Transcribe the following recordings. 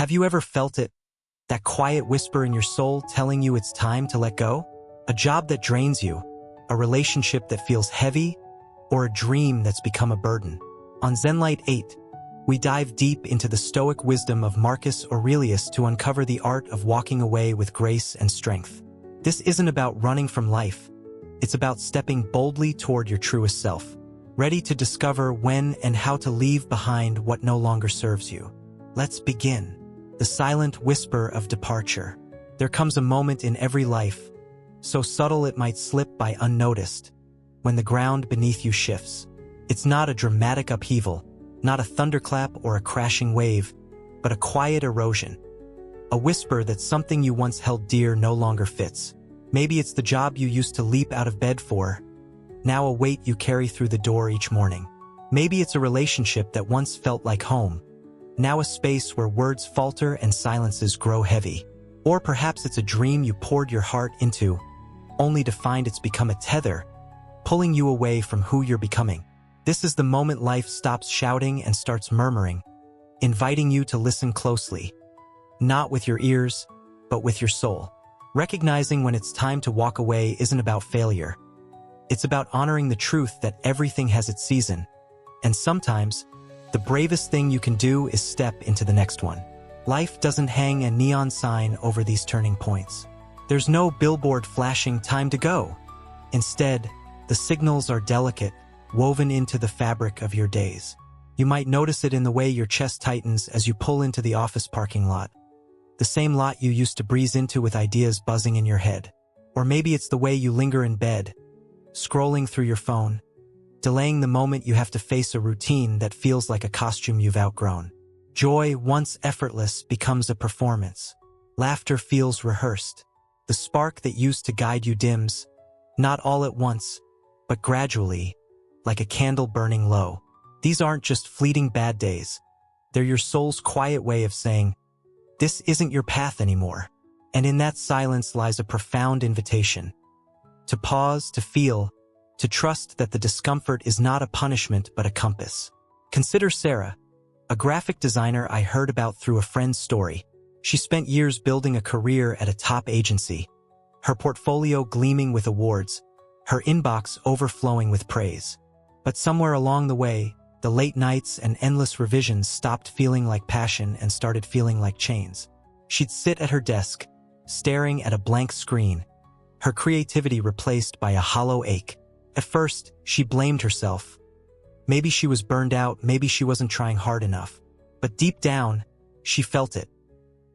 Have you ever felt it? That quiet whisper in your soul telling you it's time to let go? A job that drains you, a relationship that feels heavy, or a dream that's become a burden. On ZenLite8, we dive deep into the Stoic wisdom of Marcus Aurelius to uncover the art of walking away with grace and strength. This isn't about running from life. It's about stepping boldly toward your truest self, ready to discover when and how to leave behind what no longer serves you. Let's begin. The silent whisper of departure. There comes a moment in every life, so subtle it might slip by unnoticed, when the ground beneath you shifts. It's not a dramatic upheaval, not a thunderclap or a crashing wave, but a quiet erosion. A whisper that something you once held dear no longer fits. Maybe it's the job you used to leap out of bed for, now a weight you carry through the door each morning. Maybe it's a relationship that once felt like home, now a space where words falter and silences grow heavy. Or perhaps it's a dream you poured your heart into, only to find it's become a tether, pulling you away from who you're becoming. This is the moment life stops shouting and starts murmuring, inviting you to listen closely, not with your ears, but with your soul. Recognizing when it's time to walk away isn't about failure. It's about honoring the truth that everything has its season, and sometimes, the bravest thing you can do is step into the next one. Life doesn't hang a neon sign over these turning points. There's no billboard flashing time to go. Instead, the signals are delicate, woven into the fabric of your days. You might notice it in the way your chest tightens as you pull into the office parking lot. The same lot you used to breeze into with ideas buzzing in your head. Or maybe it's the way you linger in bed, scrolling through your phone, delaying the moment you have to face a routine that feels like a costume you've outgrown. Joy, once effortless, becomes a performance. Laughter feels rehearsed. The spark that used to guide you dims, not all at once, but gradually, like a candle burning low. These aren't just fleeting bad days. They're your soul's quiet way of saying, this isn't your path anymore. And in that silence lies a profound invitation. To pause, to feel, to trust that the discomfort is not a punishment but a compass. Consider Sarah, a graphic designer I heard about through a friend's story. She spent years building a career at a top agency, her portfolio gleaming with awards, her inbox overflowing with praise. But somewhere along the way, the late nights and endless revisions stopped feeling like passion and started feeling like chains. She'd sit at her desk, staring at a blank screen, her creativity replaced by a hollow ache. At first, she blamed herself. Maybe she was burned out, maybe she wasn't trying hard enough. But deep down, she felt it.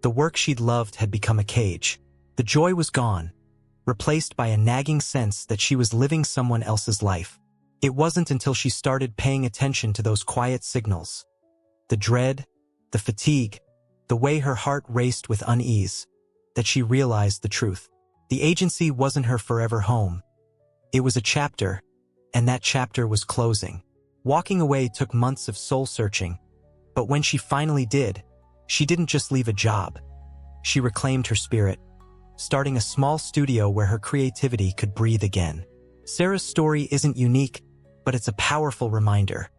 The work she'd loved had become a cage. The joy was gone, replaced by a nagging sense that she was living someone else's life. It wasn't until she started paying attention to those quiet signals, the dread, the fatigue, the way her heart raced with unease, that she realized the truth. The agency wasn't her forever home. It was a chapter, and that chapter was closing. Walking away took months of soul-searching, but when she finally did, she didn't just leave a job. She reclaimed her spirit, starting a small studio where her creativity could breathe again. Sarah's story isn't unique, but it's a powerful reminder.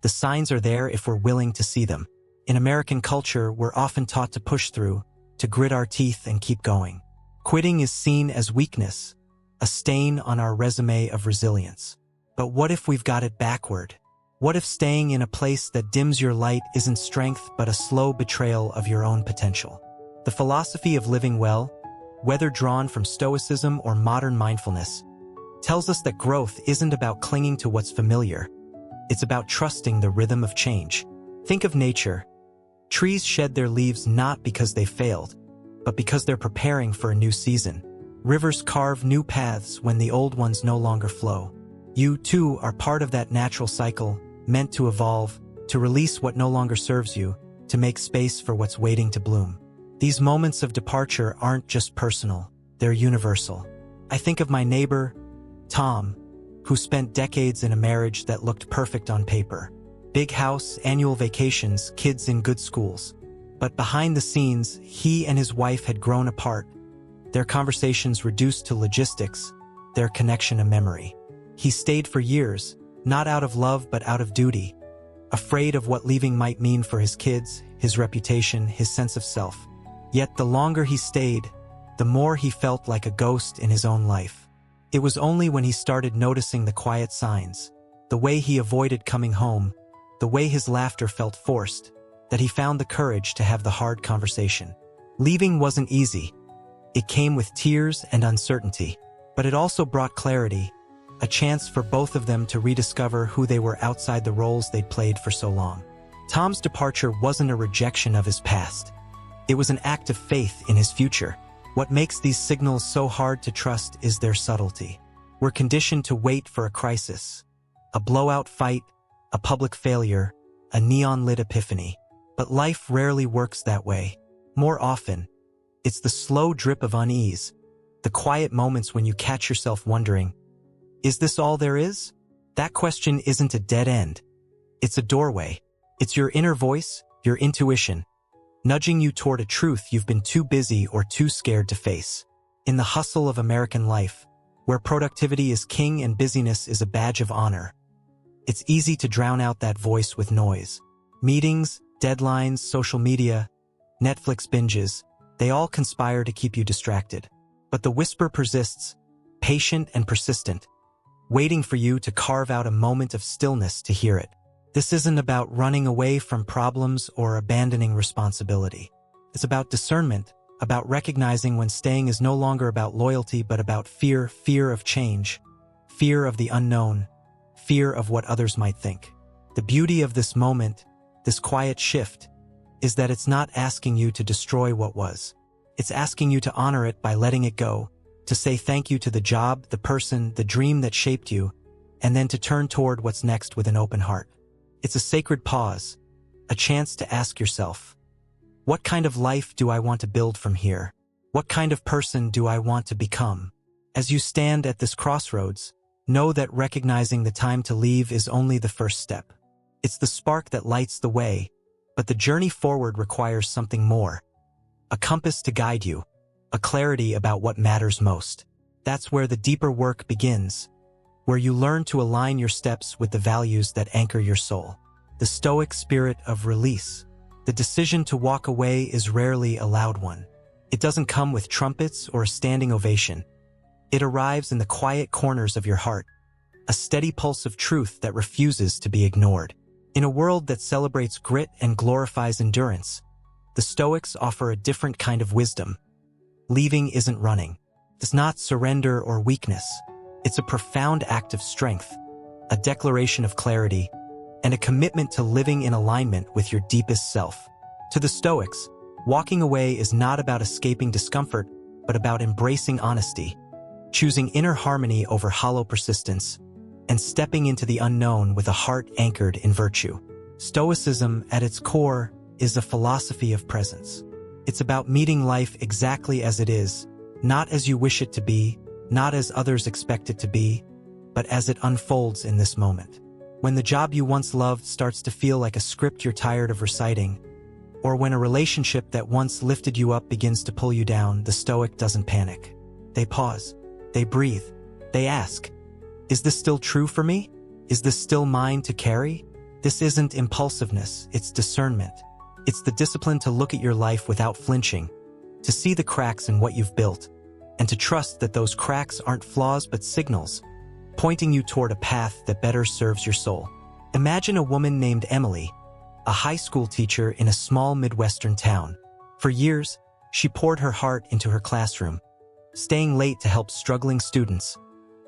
The signs are there if we're willing to see them. In American culture, we're often taught to push through, to grit our teeth and keep going. Quitting is seen as weakness, a stain on our resume of resilience. But what if we've got it backward? What if staying in a place that dims your light isn't strength but a slow betrayal of your own potential? The philosophy of living well, whether drawn from Stoicism or modern mindfulness, tells us that growth isn't about clinging to what's familiar. It's about trusting the rhythm of change. Think of nature. Trees shed their leaves not because they failed, but because they're preparing for a new season. Rivers carve new paths when the old ones no longer flow. You, too, are part of that natural cycle, meant to evolve, to release what no longer serves you, to make space for what's waiting to bloom. These moments of departure aren't just personal, they're universal. I think of my neighbor, Tom, who spent decades in a marriage that looked perfect on paper. Big house, annual vacations, kids in good schools. But behind the scenes, he and his wife had grown apart, their conversations reduced to logistics, their connection a memory. He stayed for years, not out of love but out of duty, afraid of what leaving might mean for his kids, his reputation, his sense of self. Yet the longer he stayed, the more he felt like a ghost in his own life. It was only when he started noticing the quiet signs, the way he avoided coming home, the way his laughter felt forced, that he found the courage to have the hard conversation. Leaving wasn't easy. It came with tears and uncertainty, but it also brought clarity, a chance for both of them to rediscover who they were outside the roles they'd played for so long. Tom's departure wasn't a rejection of his past. It was an act of faith in his future. What makes these signals so hard to trust is their subtlety. We're conditioned to wait for a crisis, a blowout fight, a public failure, a neon-lit epiphany. But life rarely works that way. More often, it's the slow drip of unease, the quiet moments when you catch yourself wondering, is this all there is? That question isn't a dead end. It's a doorway. It's your inner voice, your intuition, nudging you toward a truth you've been too busy or too scared to face. In the hustle of American life, where productivity is king and busyness is a badge of honor, it's easy to drown out that voice with noise. Meetings, deadlines, social media, Netflix binges, they all conspire to keep you distracted. But the whisper persists, patient and persistent, waiting for you to carve out a moment of stillness to hear it. This isn't about running away from problems or abandoning responsibility. It's about discernment, about recognizing when staying is no longer about loyalty but about fear of change, fear of the unknown, fear of what others might think. The beauty of this moment, this quiet shift, is that it's not asking you to destroy what was. It's asking you to honor it by letting it go, to say thank you to the job, the person, the dream that shaped you, and then to turn toward what's next with an open heart. It's a sacred pause, a chance to ask yourself, what kind of life do I want to build from here? What kind of person do I want to become? As you stand at this crossroads, know that recognizing the time to leave is only the first step. It's the spark that lights the way, but the journey forward requires something more. A compass to guide you, a clarity about what matters most. That's where the deeper work begins, where you learn to align your steps with the values that anchor your soul. The Stoic spirit of release. The decision to walk away is rarely a loud one. It doesn't come with trumpets or a standing ovation. It arrives in the quiet corners of your heart, a steady pulse of truth that refuses to be ignored. In a world that celebrates grit and glorifies endurance, the Stoics offer a different kind of wisdom. Leaving isn't running. It's not surrender or weakness. It's a profound act of strength, a declaration of clarity, and a commitment to living in alignment with your deepest self. To the Stoics, walking away is not about escaping discomfort, but about embracing honesty, choosing inner harmony over hollow persistence, and stepping into the unknown with a heart anchored in virtue. Stoicism, at its core, is a philosophy of presence. It's about meeting life exactly as it is, not as you wish it to be, not as others expect it to be, but as it unfolds in this moment. When the job you once loved starts to feel like a script you're tired of reciting, or when a relationship that once lifted you up begins to pull you down, the Stoic doesn't panic. They pause. They breathe. They ask, is this still true for me? Is this still mine to carry? This isn't impulsiveness, it's discernment. It's the discipline to look at your life without flinching, to see the cracks in what you've built, and to trust that those cracks aren't flaws but signals, pointing you toward a path that better serves your soul. Imagine a woman named Emily, a high school teacher in a small Midwestern town. For years, she poured her heart into her classroom, staying late to help struggling students,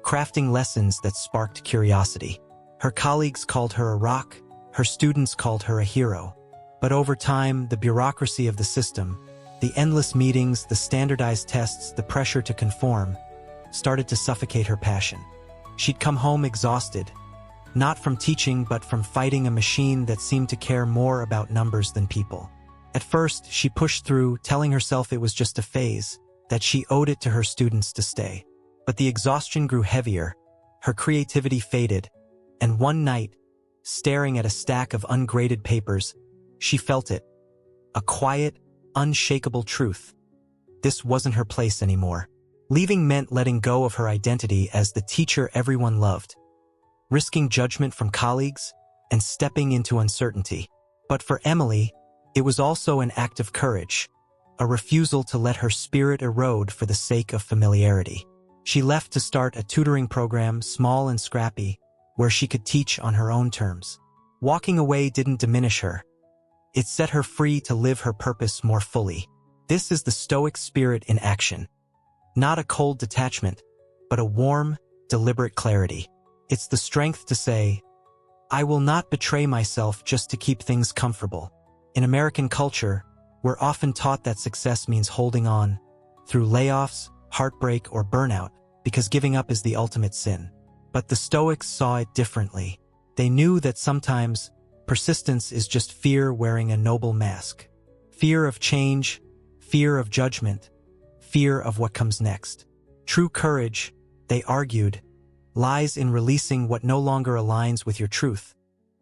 crafting lessons that sparked curiosity. Her colleagues called her a rock, her students called her a hero. But over time, the bureaucracy of the system, the endless meetings, the standardized tests, the pressure to conform, started to suffocate her passion. She'd come home exhausted, not from teaching but from fighting a machine that seemed to care more about numbers than people. At first, she pushed through, telling herself it was just a phase, that she owed it to her students to stay. But the exhaustion grew heavier, her creativity faded, and one night, staring at a stack of ungraded papers, she felt it. A quiet, unshakable truth. This wasn't her place anymore. Leaving meant letting go of her identity as the teacher everyone loved, risking judgment from colleagues, and stepping into uncertainty. But for Emily, It was also an act of courage, a refusal to let her spirit erode for the sake of familiarity. She left to start a tutoring program, small and scrappy, where she could teach on her own terms. Walking away didn't diminish her. It set her free to live her purpose more fully. This is the Stoic spirit in action. Not a cold detachment, but a warm, deliberate clarity. It's the strength to say, I will not betray myself just to keep things comfortable. In American culture, we're often taught that success means holding on through layoffs, heartbreak, or burnout, because giving up is the ultimate sin. But the Stoics saw it differently. They knew that sometimes persistence is just fear wearing a noble mask. Fear of change, fear of judgment, fear of what comes next. True courage, they argued, lies in releasing what no longer aligns with your truth,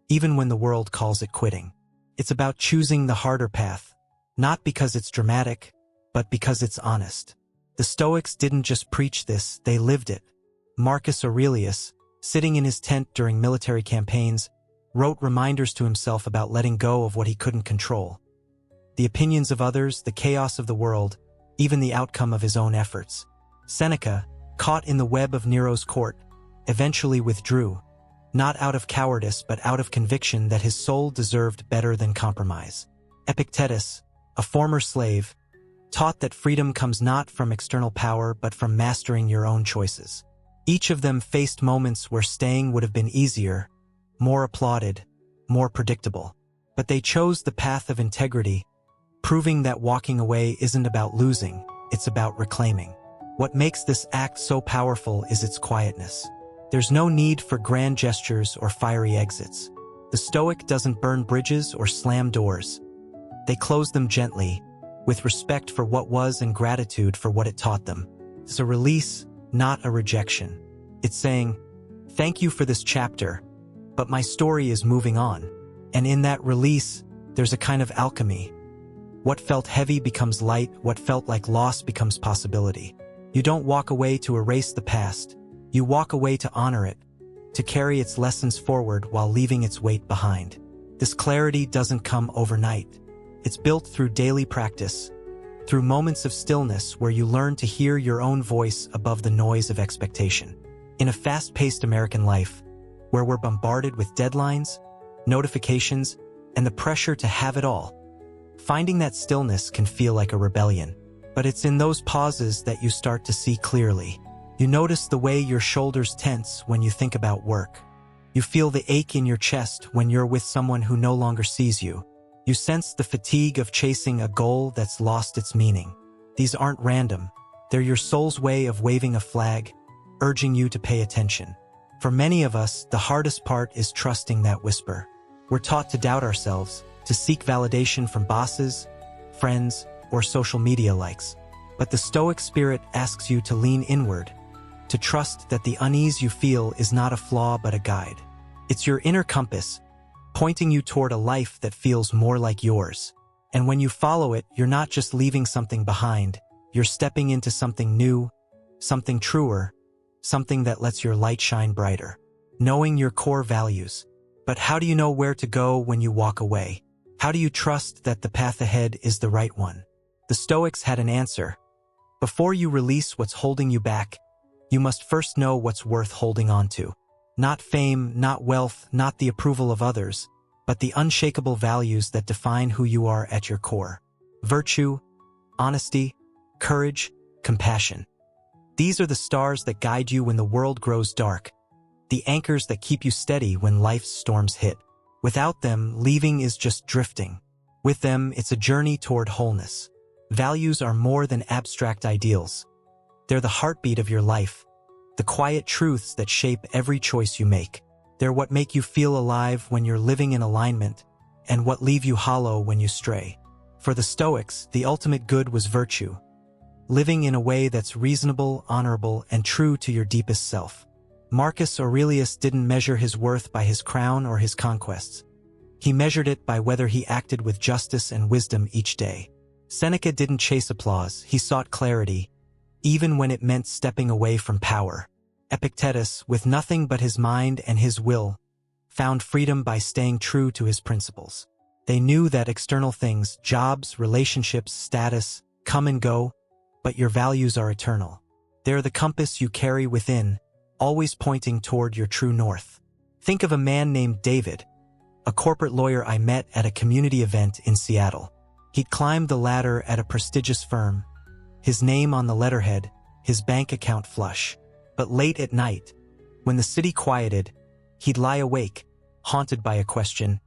even when the world calls it quitting. It's about choosing the harder path, not because it's dramatic, but because it's honest. The Stoics didn't just preach this, they lived it. Marcus Aurelius, sitting in his tent during military campaigns, wrote reminders to himself about letting go of what he couldn't control. The opinions of others, the chaos of the world, even the outcome of his own efforts. Seneca, caught in the web of Nero's court, eventually withdrew, not out of cowardice but out of conviction that his soul deserved better than compromise. Epictetus, a former slave, taught that freedom comes not from external power but from mastering your own choices. Each of them faced moments where staying would have been easier, more applauded, more predictable. But they chose the path of integrity, proving that walking away isn't about losing, it's about reclaiming. What makes this act so powerful is its quietness. There's no need for grand gestures or fiery exits. The Stoic doesn't burn bridges or slam doors. They close them gently, with respect for what was and gratitude for what it taught them. It's a release, not a rejection. It's saying, thank you for this chapter, but my story is moving on. And in that release, there's a kind of alchemy. What felt heavy becomes light, what felt like loss becomes possibility. You don't walk away to erase the past. You walk away to honor it, to carry its lessons forward while leaving its weight behind. This clarity doesn't come overnight. It's built through daily practice, through moments of stillness where you learn to hear your own voice above the noise of expectation. In a fast-paced American life, where we're bombarded with deadlines, notifications, and the pressure to have it all, finding that stillness can feel like a rebellion. But it's in those pauses that you start to see clearly. You notice the way your shoulders tense when you think about work. You feel the ache in your chest when you're with someone who no longer sees you. You sense the fatigue of chasing a goal that's lost its meaning. These aren't random. They're your soul's way of waving a flag, urging you to pay attention. For many of us, the hardest part is trusting that whisper. We're taught to doubt ourselves, to seek validation from bosses, friends, or social media likes. But the Stoic spirit asks you to lean inward, to trust that the unease you feel is not a flaw but a guide. It's your inner compass, pointing you toward a life that feels more like yours. And when you follow it, you're not just leaving something behind, you're stepping into something new, something truer, something that lets your light shine brighter. Knowing your core values. But how do you know where to go when you walk away? How do you trust that the path ahead is the right one? The Stoics had an answer. Before you release what's holding you back, you must first know what's worth holding on to. Not fame, not wealth, not the approval of others, but the unshakable values that define who you are at your core. Virtue, honesty, courage, compassion. These are the stars that guide you when the world grows dark, the anchors that keep you steady when life's storms hit. Without them, leaving is just drifting. With them, it's a journey toward wholeness. Values are more than abstract ideals. They're the heartbeat of your life, the quiet truths that shape every choice you make. They're what make you feel alive when you're living in alignment, and what leave you hollow when you stray. For the Stoics, the ultimate good was virtue, living in a way that's reasonable, honorable, and true to your deepest self. Marcus Aurelius didn't measure his worth by his crown or his conquests. He measured it by whether he acted with justice and wisdom each day. Seneca didn't chase applause, he sought clarity, even when it meant stepping away from power. Epictetus, with nothing but his mind and his will, found freedom by staying true to his principles. They knew that external things, jobs, relationships, status, come and go, but your values are eternal. They're the compass you carry within, always pointing toward your true north. Think of a man named David, a corporate lawyer I met at a community event in Seattle. He'd climbed the ladder at a prestigious firm, his name on the letterhead, his bank account flush. But late at night, when the city quieted, he'd lie awake, haunted by a question.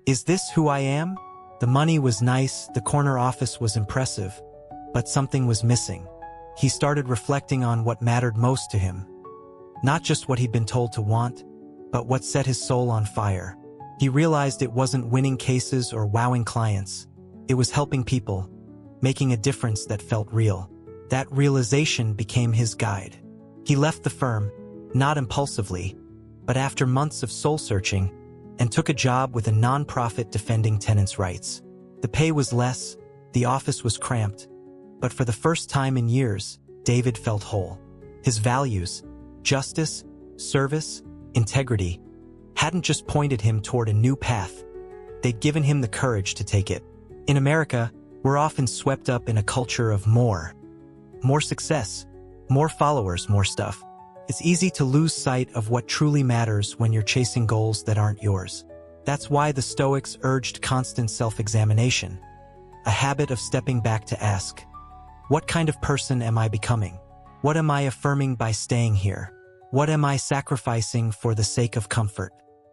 Is this who I am? The money was nice, the corner office was impressive, but something was missing. He started reflecting on what mattered most to him. Not just what he'd been told to want, but what set his soul on fire. He realized it wasn't winning cases or wowing clients. It was helping people, making a difference that felt real. That realization became his guide. He left the firm, not impulsively, but after months of soul-searching, and took a job with a nonprofit defending tenants' rights. The pay was less, the office was cramped, but for the first time in years, David felt whole. His values, justice, service, integrity, hadn't just pointed him toward a new path. They'd given him the courage to take it. In America, we're often swept up in a culture of more. More success, more followers, more stuff. It's easy to lose sight of what truly matters when you're chasing goals that aren't yours. That's why the Stoics urged constant self-examination, a habit of stepping back to ask, what kind of person am I becoming? What am I affirming by staying here? What am I sacrificing for the sake of comfort?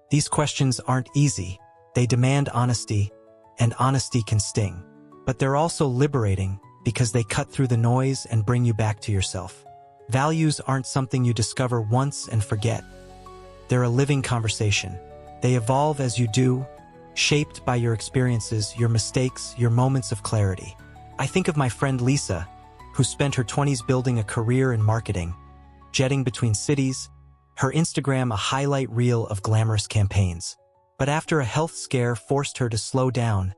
These questions aren't easy. They demand honesty, and honesty can sting. But they're also liberating because they cut through the noise and bring you back to yourself. Values aren't something you discover once and forget. They're a living conversation. They evolve as you do, shaped by your experiences, your mistakes, your moments of clarity. I think of my friend Lisa, who spent her 20s building a career in marketing, jetting between cities, her Instagram a highlight reel of glamorous campaigns. But after a health scare forced her to slow down,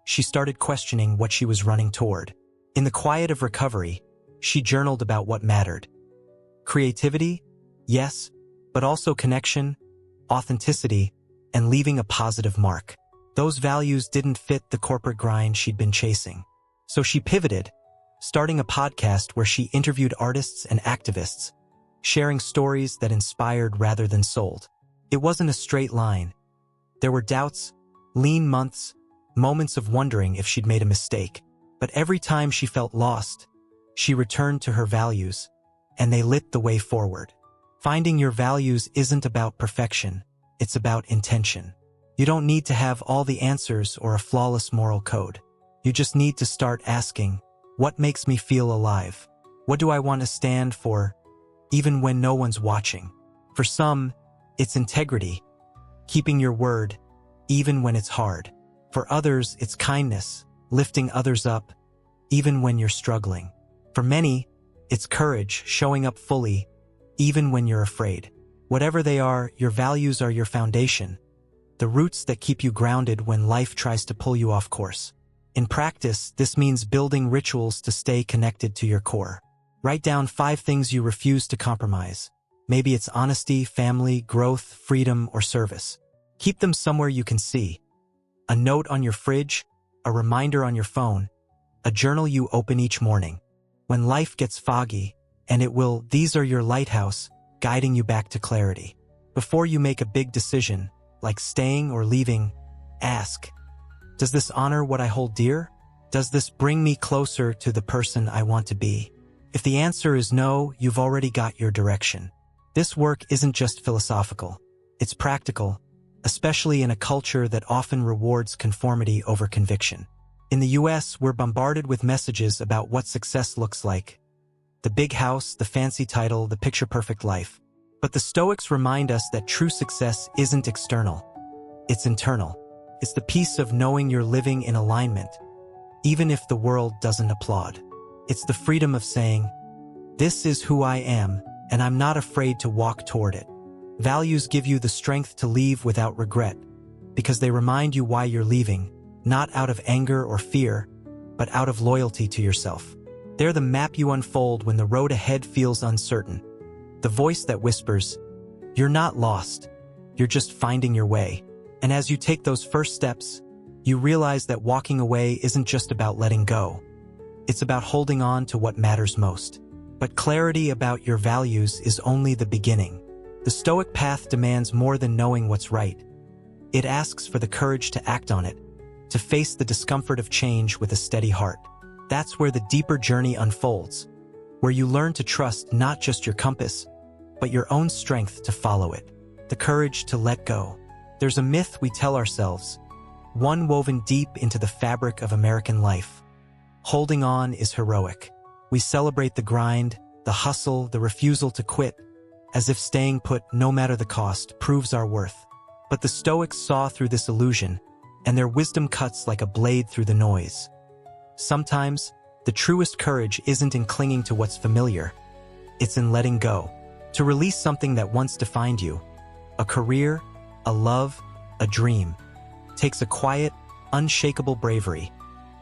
she started questioning what she was running toward. In the quiet of recovery, she journaled about what mattered. Creativity, yes, but also connection, authenticity, and leaving a positive mark. Those values didn't fit the corporate grind she'd been chasing. So she pivoted, starting a podcast where she interviewed artists and activists, sharing stories that inspired rather than sold. It wasn't a straight line. There were doubts, lean months, moments of wondering if she'd made a mistake. But every time she felt lost, she returned to her values, and they lit the way forward. Finding your values isn't about perfection, it's about intention. You don't need to have all the answers or a flawless moral code. You just need to start asking, what makes me feel alive? What do I want to stand for, even when no one's watching? For some, it's integrity, keeping your word, even when it's hard. For others, it's kindness, lifting others up, even when you're struggling. For many, it's courage, showing up fully, even when you're afraid. Whatever they are, your values are your foundation, the roots that keep you grounded when life tries to pull you off course. In practice, this means building rituals to stay connected to your core. Write down 5 things you refuse to compromise. Maybe it's honesty, family, growth, freedom, or service. Keep them somewhere you can see. A note on your fridge, a reminder on your phone, a journal you open each morning. When life gets foggy, and it will, these are your lighthouse, guiding you back to clarity. Before you make a big decision, like staying or leaving, ask, does this honor what I hold dear? Does this bring me closer to the person I want to be? If the answer is no, you've already got your direction. This work isn't just philosophical, it's practical, especially in a culture that often rewards conformity over conviction. In the US, we're bombarded with messages about what success looks like. The big house, the fancy title, the picture-perfect life. But the Stoics remind us that true success isn't external. It's internal. It's the peace of knowing you're living in alignment, even if the world doesn't applaud. It's the freedom of saying, this is who I am, and I'm not afraid to walk toward it. Values give you the strength to leave without regret, because they remind you why you're leaving, not out of anger or fear, but out of loyalty to yourself. They're the map you unfold when the road ahead feels uncertain. The voice that whispers, you're not lost, you're just finding your way. And as you take those first steps, you realize that walking away isn't just about letting go. It's about holding on to what matters most. But clarity about your values is only the beginning. The Stoic path demands more than knowing what's right. It asks for the courage to act on it, to face the discomfort of change with a steady heart. That's where the deeper journey unfolds, where you learn to trust not just your compass, but your own strength to follow it, the courage to let go. There's a myth we tell ourselves, one woven deep into the fabric of American life. Holding on is heroic. We celebrate the grind, the hustle, the refusal to quit, as if staying put, no matter the cost, proves our worth. But the Stoics saw through this illusion, and their wisdom cuts like a blade through the noise. Sometimes, the truest courage isn't in clinging to what's familiar. It's in letting go. To release something that once defined you, a career, a love, a dream, takes a quiet, unshakable bravery,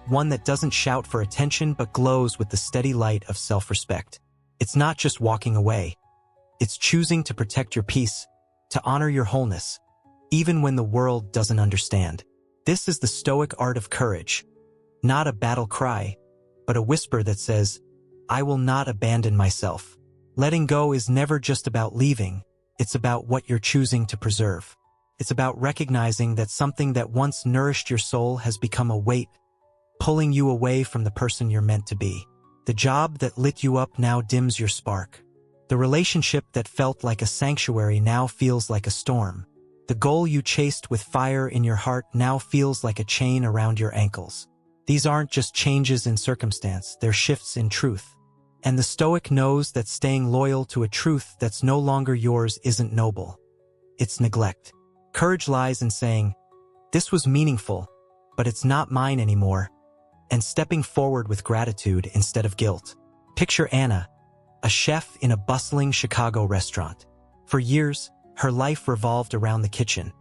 one that doesn't shout for attention but glows with the steady light of self-respect. It's not just walking away. It's choosing to protect your peace, to honor your wholeness, even when the world doesn't understand. This is the Stoic art of courage, not a battle cry, but a whisper that says, I will not abandon myself. Letting go is never just about leaving, it's about what you're choosing to preserve. It's about recognizing that something that once nourished your soul has become a weight, pulling you away from the person you're meant to be. The job that lit you up now dims your spark. The relationship that felt like a sanctuary now feels like a storm. The goal you chased with fire in your heart now feels like a chain around your ankles. These aren't just changes in circumstance, they're shifts in truth. And the Stoic knows that staying loyal to a truth that's no longer yours isn't noble. It's neglect. Courage lies in saying, this was meaningful, but it's not mine anymore, and stepping forward with gratitude instead of guilt. Picture Anna, a chef in a bustling Chicago restaurant. For years, her life revolved around the kitchen.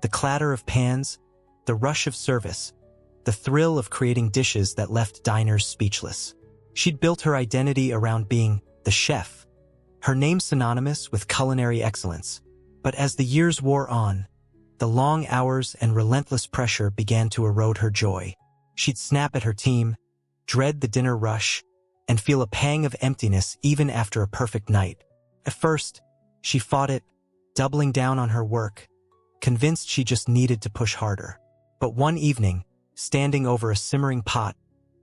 The clatter of pans, the rush of service, the thrill of creating dishes that left diners speechless. She'd built her identity around being the chef, her name synonymous with culinary excellence. But as the years wore on, the long hours and relentless pressure began to erode her joy. She'd snap at her team, dread the dinner rush, and feel a pang of emptiness even after a perfect night. At first, she fought it, doubling down on her work, convinced she just needed to push harder. But one evening, standing over a simmering pot,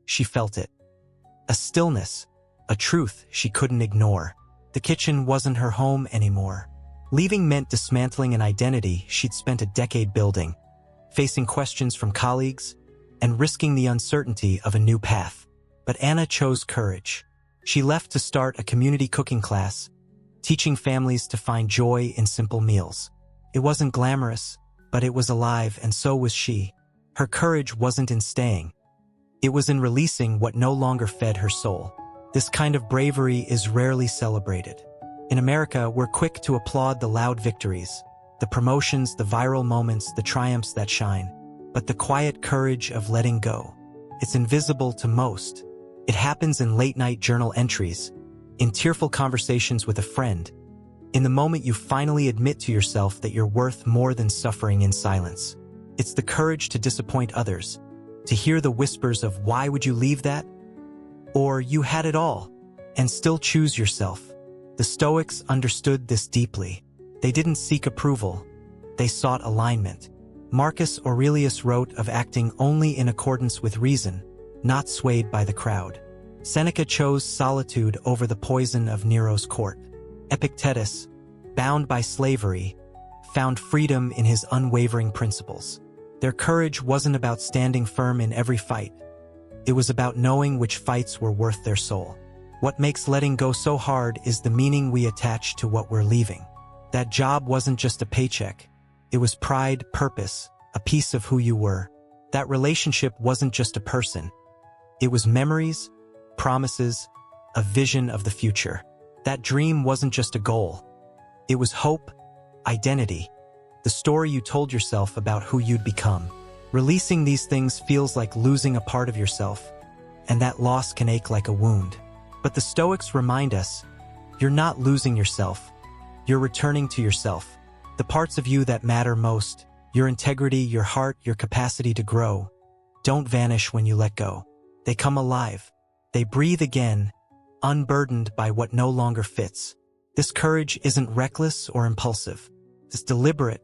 she felt it. A stillness, a truth she couldn't ignore. The kitchen wasn't her home anymore. Leaving meant dismantling an identity she'd spent a decade building, facing questions from colleagues, and risking the uncertainty of a new path. But Anna chose courage. She left to start a community cooking class, teaching families to find joy in simple meals. It wasn't glamorous, but it was alive, and so was she. Her courage wasn't in staying. It was in releasing what no longer fed her soul. This kind of bravery is rarely celebrated. In America, we're quick to applaud the loud victories, the promotions, the viral moments, the triumphs that shine. But the quiet courage of letting go, it's invisible to most. It happens in late-night journal entries, in tearful conversations with a friend, in the moment you finally admit to yourself that you're worth more than suffering in silence. It's the courage to disappoint others, to hear the whispers of why would you leave that? Or you had it all, and still choose yourself. The Stoics understood this deeply. They didn't seek approval, they sought alignment. Marcus Aurelius wrote of acting only in accordance with reason, not swayed by the crowd. Seneca chose solitude over the poison of Nero's court. Epictetus, bound by slavery, found freedom in his unwavering principles. Their courage wasn't about standing firm in every fight. It was about knowing which fights were worth their soul. What makes letting go so hard is the meaning we attach to what we're leaving. That job wasn't just a paycheck. It was pride, purpose, a piece of who you were. That relationship wasn't just a person. It was memories, promises, a vision of the future. That dream wasn't just a goal. It was hope, identity, the story you told yourself about who you'd become. Releasing these things feels like losing a part of yourself, and that loss can ache like a wound. But the Stoics remind us, you're not losing yourself. You're returning to yourself, the parts of you that matter most, Your integrity, your heart, your capacity to grow don't vanish when you let go. They come alive. They breathe again, unburdened by what no longer fits. This courage isn't reckless or impulsive. It's deliberate,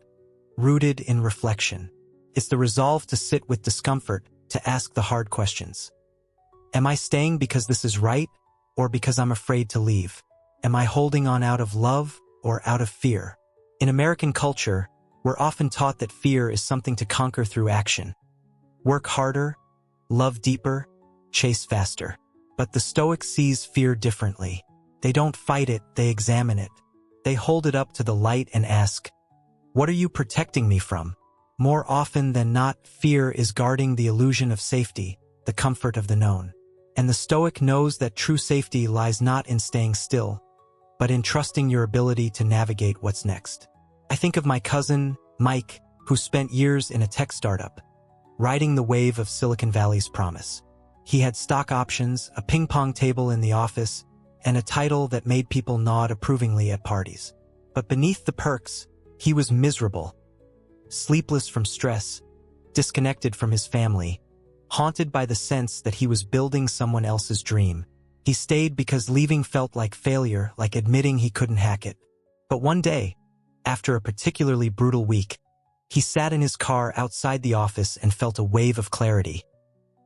rooted in reflection. It's the resolve to sit with discomfort, to ask the hard questions. Am I staying because this is right, or because I'm afraid to leave? Am I holding on out of love or out of fear? In American culture, we're often taught that fear is something to conquer through action. Work harder, love deeper, chase faster. But the Stoic sees fear differently. They don't fight it, they examine it. They hold it up to the light and ask, what are you protecting me from? More often than not, fear is guarding the illusion of safety, the comfort of the known. And the Stoic knows that true safety lies not in staying still, but in trusting your ability to navigate what's next. I think of my cousin, Mike, who spent years in a tech startup, riding the wave of Silicon Valley's promise. He had stock options, a ping-pong table in the office, and a title that made people nod approvingly at parties. But beneath the perks, he was miserable, sleepless from stress, disconnected from his family, haunted by the sense that he was building someone else's dream. He stayed because leaving felt like failure, like admitting he couldn't hack it. But one day, after a particularly brutal week, he sat in his car outside the office and felt a wave of clarity.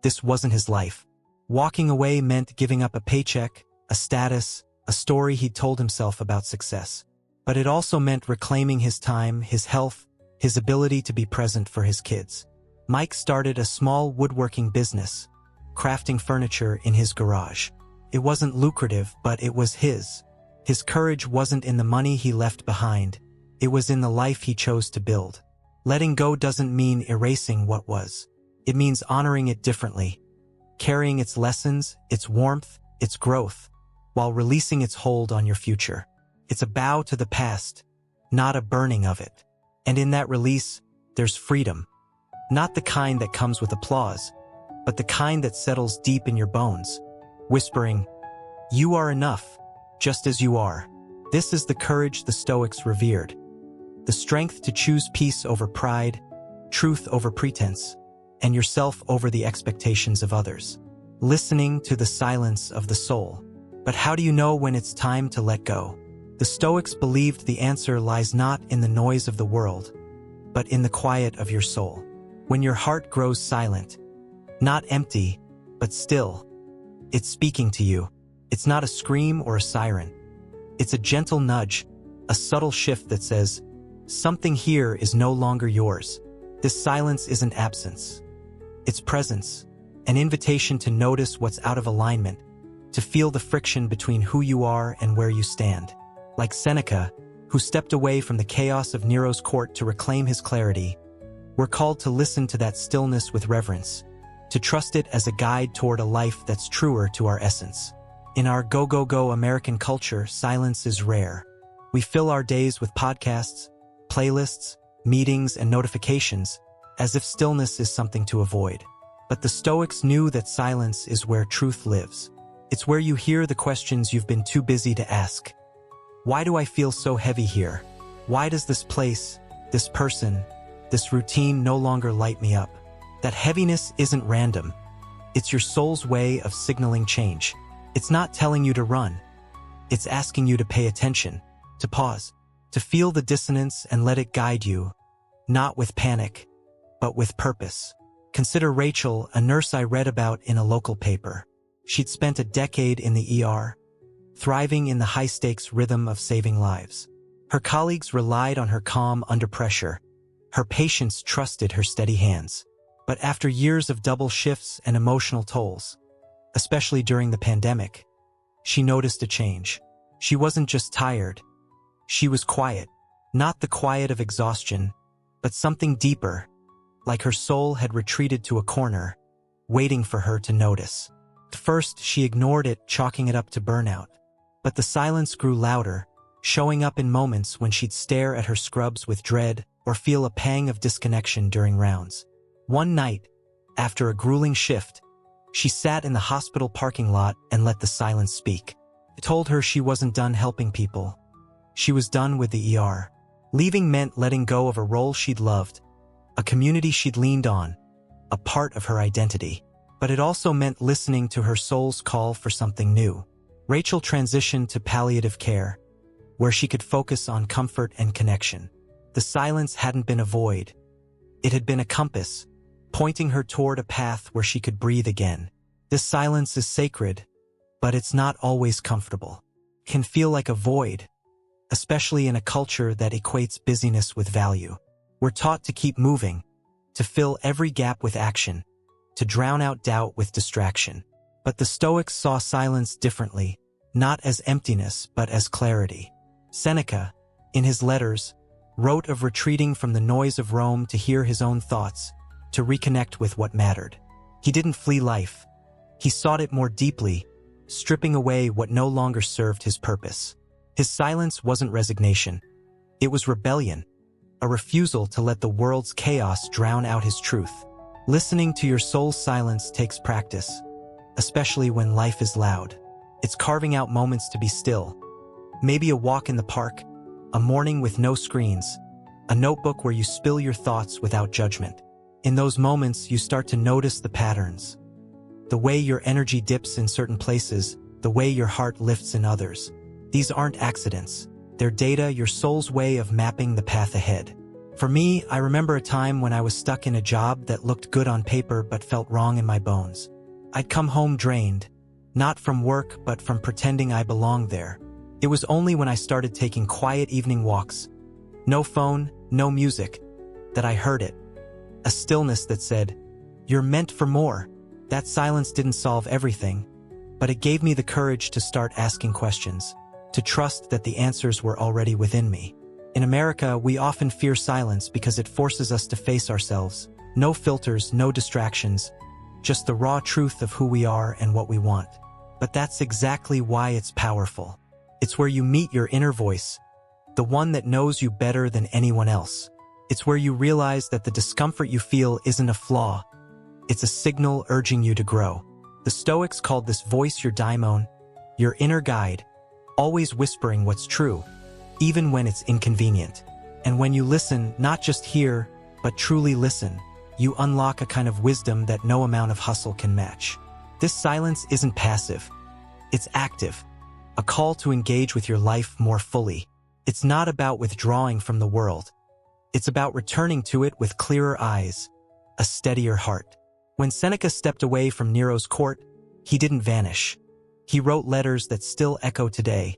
This wasn't his life. Walking away meant giving up a paycheck, a status, a story he'd told himself about success. But it also meant reclaiming his time, his health, his ability to be present for his kids. Mike started a small woodworking business, crafting furniture in his garage. It wasn't lucrative, but it was his. His courage wasn't in the money he left behind. It was in the life he chose to build. Letting go doesn't mean erasing what was. It means honoring it differently, carrying its lessons, its warmth, its growth, while releasing its hold on your future. It's a bow to the past, not a burning of it. And in that release, there's freedom. Not the kind that comes with applause, but the kind that settles deep in your bones, whispering, "You are enough, just as you are." This is the courage the Stoics revered. The strength to choose peace over pride, truth over pretense, and yourself over the expectations of others. Listening to the silence of the soul. But how do you know when it's time to let go? The Stoics believed the answer lies not in the noise of the world, but in the quiet of your soul. When your heart grows silent, not empty, but still, it's speaking to you. It's not a scream or a siren. It's a gentle nudge, a subtle shift that says, something here is no longer yours. This silence isn't absence. It's presence, an invitation to notice what's out of alignment, to feel the friction between who you are and where you stand. Like Seneca, who stepped away from the chaos of Nero's court to reclaim his clarity, we're called to listen to that stillness with reverence, to trust it as a guide toward a life that's truer to our essence. In our go-go-go American culture, silence is rare. We fill our days with podcasts, playlists, meetings, and notifications, as if stillness is something to avoid. But the Stoics knew that silence is where truth lives. It's where you hear the questions you've been too busy to ask. Why do I feel so heavy here? Why does this place, this person, this routine no longer light me up? That heaviness isn't random. It's your soul's way of signaling change. It's not telling you to run. It's asking you to pay attention, to pause, to feel the dissonance and let it guide you, not with panic, but with purpose. Consider Rachel, a nurse I read about in a local paper. She'd spent a decade in the ER, thriving in the high-stakes rhythm of saving lives. Her colleagues relied on her calm under pressure. Her patients trusted her steady hands. But after years of double shifts and emotional tolls, especially during the pandemic, she noticed a change. She wasn't just tired. She was quiet. Not the quiet of exhaustion, but something deeper, like her soul had retreated to a corner, waiting for her to notice. At first, she ignored it, chalking it up to burnout. But the silence grew louder, showing up in moments when she'd stare at her scrubs with dread or feel a pang of disconnection during rounds. One night, after a grueling shift, she sat in the hospital parking lot and let the silence speak. It told her she wasn't done helping people. She was done with the ER. Leaving meant letting go of a role she'd loved, a community she'd leaned on, a part of her identity. But it also meant listening to her soul's call for something new. Rachel transitioned to palliative care, where she could focus on comfort and connection. The silence hadn't been a void. It had been a compass, pointing her toward a path where she could breathe again. This silence is sacred, but it's not always comfortable. It can feel like a void, especially in a culture that equates busyness with value. We're taught to keep moving, to fill every gap with action, to drown out doubt with distraction. But the Stoics saw silence differently, not as emptiness but as clarity. Seneca, in his letters, wrote of retreating from the noise of Rome to hear his own thoughts, to reconnect with what mattered. He didn't flee life. He sought it more deeply, stripping away what no longer served his purpose. His silence wasn't resignation. It was rebellion, a refusal to let the world's chaos drown out his truth. Listening to your soul's silence takes practice, especially when life is loud. It's carving out moments to be still. Maybe a walk in the park, a morning with no screens, a notebook where you spill your thoughts without judgment. In those moments, you start to notice the patterns. The way your energy dips in certain places, the way your heart lifts in others. These aren't accidents. They're data, your soul's way of mapping the path ahead. For me, I remember a time when I was stuck in a job that looked good on paper but felt wrong in my bones. I'd come home drained, not from work but from pretending I belonged there. It was only when I started taking quiet evening walks, no phone, no music, that I heard it. A stillness that said, "You're meant for more." That silence didn't solve everything, but it gave me the courage to start asking questions, to trust that the answers were already within me. In America, we often fear silence because it forces us to face ourselves. No filters, no distractions, just the raw truth of who we are and what we want. But that's exactly why it's powerful. It's where you meet your inner voice, the one that knows you better than anyone else. It's where you realize that the discomfort you feel isn't a flaw. It's a signal urging you to grow. The Stoics called this voice your daimon, your inner guide, always whispering what's true, even when it's inconvenient. And when you listen, not just hear, but truly listen, you unlock a kind of wisdom that no amount of hustle can match. This silence isn't passive. It's active, a call to engage with your life more fully. It's not about withdrawing from the world. It's about returning to it with clearer eyes, a steadier heart. When Seneca stepped away from Nero's court, he didn't vanish. He wrote letters that still echo today,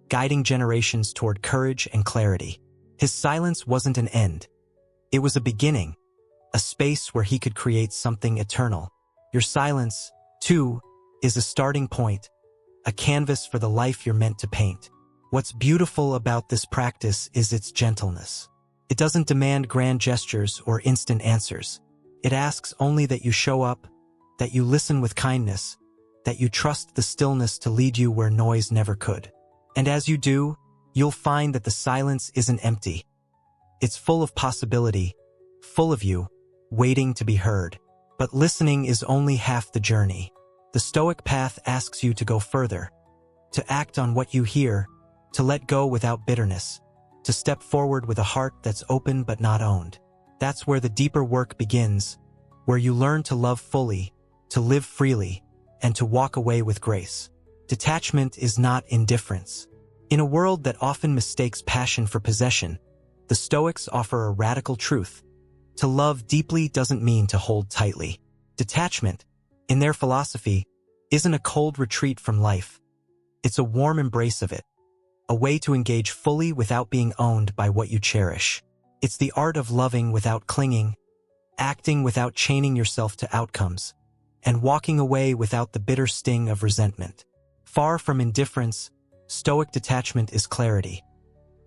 guiding generations toward courage and clarity. His silence wasn't an end. It was a beginning, a space where he could create something eternal. Your silence, too, is a starting point, a canvas for the life you're meant to paint. What's beautiful about this practice is its gentleness. It doesn't demand grand gestures or instant answers. It asks only that you show up, that you listen with kindness, that you trust the stillness to lead you where noise never could. And as you do, you'll find that the silence isn't empty. It's full of possibility, full of you, waiting to be heard. But listening is only half the journey. The Stoic path asks you to go further, to act on what you hear, to let go without bitterness, to step forward with a heart that's open but not owned. That's where the deeper work begins, where you learn to love fully, to live freely, and to walk away with grace. Detachment is not indifference. In a world that often mistakes passion for possession, the Stoics offer a radical truth. To love deeply doesn't mean to hold tightly. Detachment, in their philosophy, isn't a cold retreat from life. It's a warm embrace of it, a way to engage fully without being owned by what you cherish. It's the art of loving without clinging, acting without chaining yourself to outcomes, and walking away without the bitter sting of resentment. Far from indifference, Stoic detachment is clarity,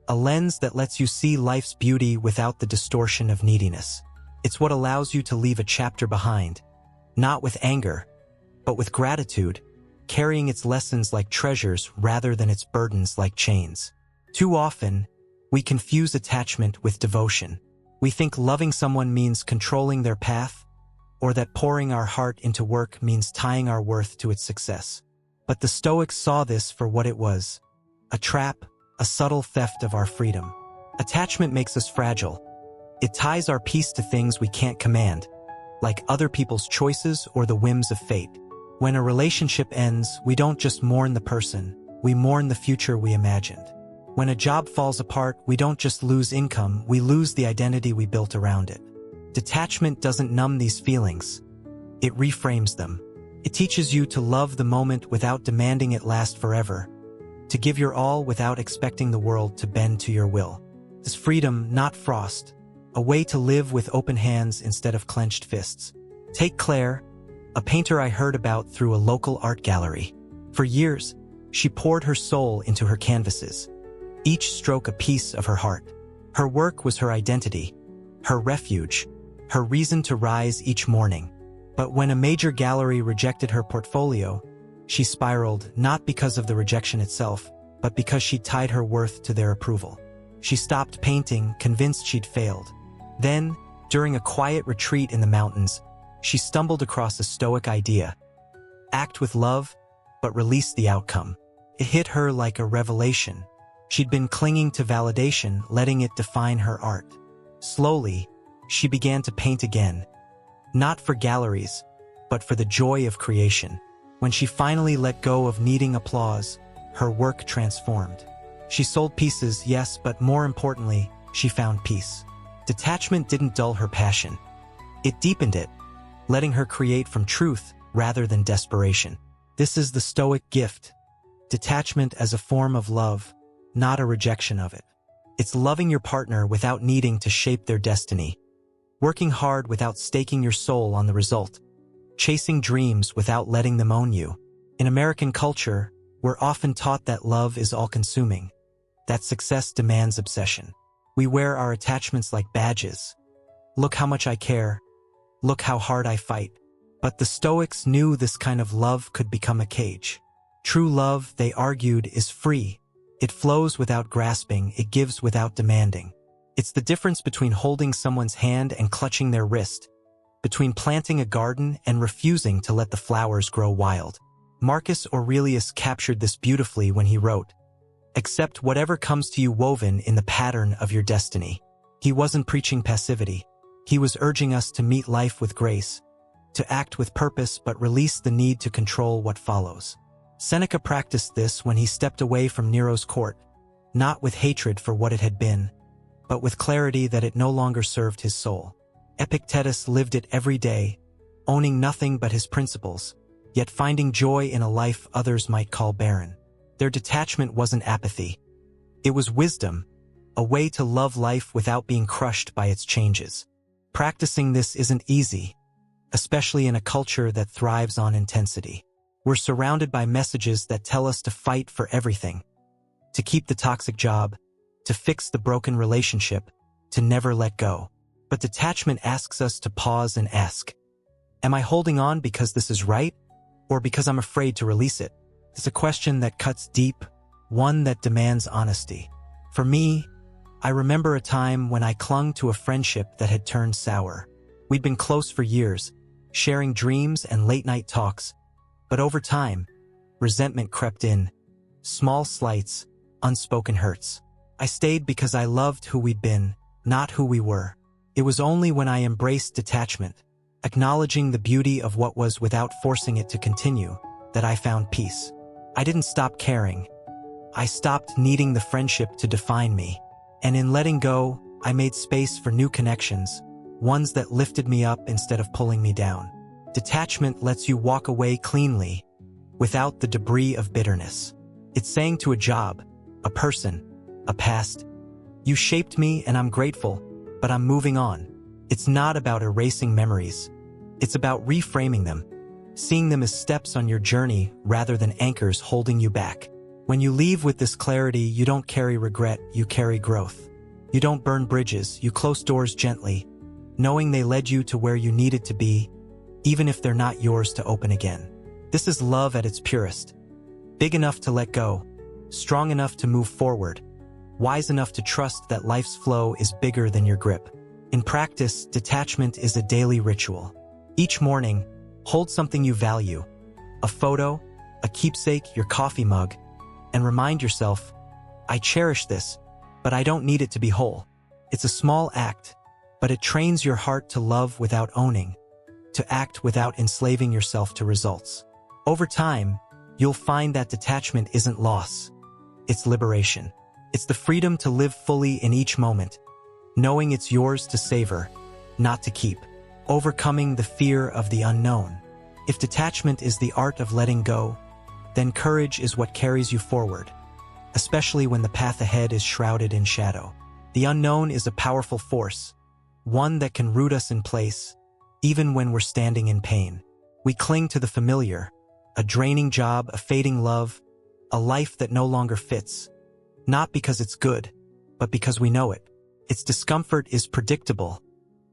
a lens that lets you see life's beauty without the distortion of neediness. It's what allows you to leave a chapter behind, not with anger, but with gratitude, carrying its lessons like treasures rather than its burdens like chains. Too often, we confuse attachment with devotion. We think loving someone means controlling their path, or that pouring our heart into work means tying our worth to its success. But the Stoics saw this for what it was, a trap, a subtle theft of our freedom. Attachment makes us fragile. It ties our peace to things we can't command, like other people's choices or the whims of fate. When a relationship ends, we don't just mourn the person, we mourn the future we imagined. When a job falls apart, we don't just lose income, we lose the identity we built around it. Detachment doesn't numb these feelings. It reframes them. It teaches you to love the moment without demanding it last forever, to give your all without expecting the world to bend to your will. This freedom, not frost, a way to live with open hands instead of clenched fists. Take Claire, a painter I heard about through a local art gallery. For years, she poured her soul into her canvases, each stroke a piece of her heart. Her work was her identity, her refuge, her reason to rise each morning. But when a major gallery rejected her portfolio, she spiraled, not because of the rejection itself, but because she tied her worth to their approval. She stopped painting, convinced she'd failed. Then, during a quiet retreat in the mountains, she stumbled across a Stoic idea. Act with love, but release the outcome. It hit her like a revelation. She'd been clinging to validation, letting it define her art. Slowly, she began to paint again. Not for galleries, but for the joy of creation. When she finally let go of needing applause, her work transformed. She sold pieces, yes, but more importantly, she found peace. Detachment didn't dull her passion. It deepened it, letting her create from truth rather than desperation. This is the Stoic gift. Detachment as a form of love, not a rejection of it. It's loving your partner without needing to shape their destiny. Working hard without staking your soul on the result. Chasing dreams without letting them own you. In American culture, we're often taught that love is all-consuming, that success demands obsession. We wear our attachments like badges. Look how much I care. Look how hard I fight. But the Stoics knew this kind of love could become a cage. True love, they argued, is free. It flows without grasping, it gives without demanding. It's the difference between holding someone's hand and clutching their wrist, between planting a garden and refusing to let the flowers grow wild. Marcus Aurelius captured this beautifully when he wrote, "Accept whatever comes to you woven in the pattern of your destiny." He wasn't preaching passivity. He was urging us to meet life with grace, to act with purpose but release the need to control what follows. Seneca practiced this when he stepped away from Nero's court, not with hatred for what it had been, but with clarity that it no longer served his soul. Epictetus lived it every day, owning nothing but his principles, yet finding joy in a life others might call barren. Their detachment wasn't apathy. It was wisdom, a way to love life without being crushed by its changes. Practicing this isn't easy, especially in a culture that thrives on intensity. We're surrounded by messages that tell us to fight for everything, to keep the toxic job, to fix the broken relationship, to never let go. But detachment asks us to pause and ask, am I holding on because this is right, or because I'm afraid to release it? It's a question that cuts deep, one that demands honesty. For me, I remember a time when I clung to a friendship that had turned sour. We'd been close for years, sharing dreams and late-night talks, but over time, resentment crept in, small slights, unspoken hurts. I stayed because I loved who we'd been, not who we were. It was only when I embraced detachment, acknowledging the beauty of what was without forcing it to continue, that I found peace. I didn't stop caring. I stopped needing the friendship to define me. And in letting go, I made space for new connections, ones that lifted me up instead of pulling me down. Detachment lets you walk away cleanly, without the debris of bitterness. It's saying to a job, a person, a past, you shaped me and I'm grateful, but I'm moving on. It's not about erasing memories. It's about reframing them, seeing them as steps on your journey rather than anchors holding you back. When you leave with this clarity, you don't carry regret, you carry growth. You don't burn bridges, you close doors gently, knowing they led you to where you needed to be, even if they're not yours to open again. This is love at its purest. Big enough to let go, strong enough to move forward, wise enough to trust that life's flow is bigger than your grip. In practice, detachment is a daily ritual. Each morning, hold something you value, a photo, a keepsake, your coffee mug, and remind yourself, I cherish this, but I don't need it to be whole. It's a small act, but it trains your heart to love without owning, to act without enslaving yourself to results. Over time, you'll find that detachment isn't loss, it's liberation. It's the freedom to live fully in each moment, knowing it's yours to savor, not to keep. Overcoming the fear of the unknown. If detachment is the art of letting go, then courage is what carries you forward, especially when the path ahead is shrouded in shadow. The unknown is a powerful force, one that can root us in place, even when we're standing in pain. We cling to the familiar, a draining job, a fading love, a life that no longer fits, not because it's good, but because we know it. Its discomfort is predictable,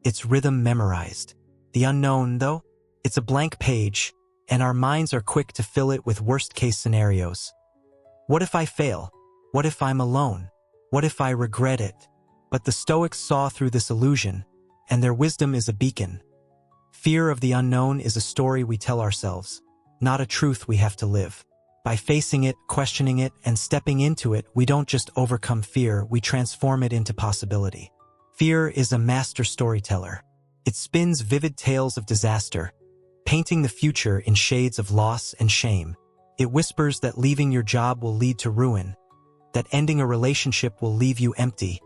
its rhythm memorized. The unknown, though, it's a blank page, and our minds are quick to fill it with worst-case scenarios. What if I fail? What if I'm alone? What if I regret it? But the Stoics saw through this illusion, and their wisdom is a beacon. Fear of the unknown is a story we tell ourselves, not a truth we have to live. By facing it, questioning it, and stepping into it, we don't just overcome fear, we transform it into possibility. Fear is a master storyteller. It spins vivid tales of disaster, painting the future in shades of loss and shame. It whispers that leaving your job will lead to ruin, that ending a relationship will leave you empty,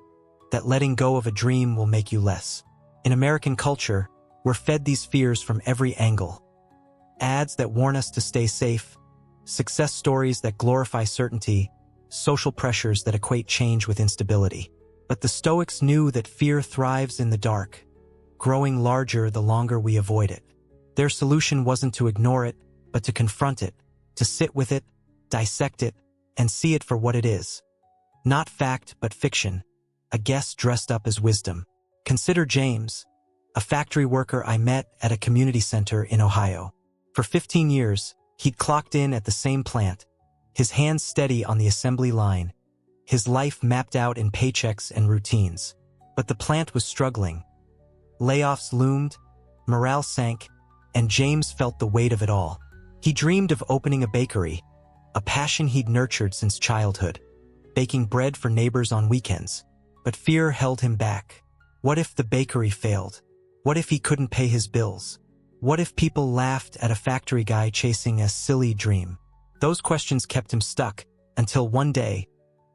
that letting go of a dream will make you less. In American culture, we're fed these fears from every angle. Ads that warn us to stay safe, success stories that glorify certainty, social pressures that equate change with instability. But the Stoics knew that fear thrives in the dark, growing larger the longer we avoid it. Their solution wasn't to ignore it, but to confront it, to sit with it, dissect it, and see it for what it is. Not fact, but fiction, a guess dressed up as wisdom. Consider James, a factory worker I met at a community center in Ohio. For 15 years, he'd clocked in at the same plant, his hands steady on the assembly line, his life mapped out in paychecks and routines. But the plant was struggling. Layoffs loomed, morale sank, and James felt the weight of it all. He dreamed of opening a bakery, a passion he'd nurtured since childhood, baking bread for neighbors on weekends. But fear held him back. What if the bakery failed? What if he couldn't pay his bills? What if people laughed at a factory guy chasing a silly dream? Those questions kept him stuck until one day,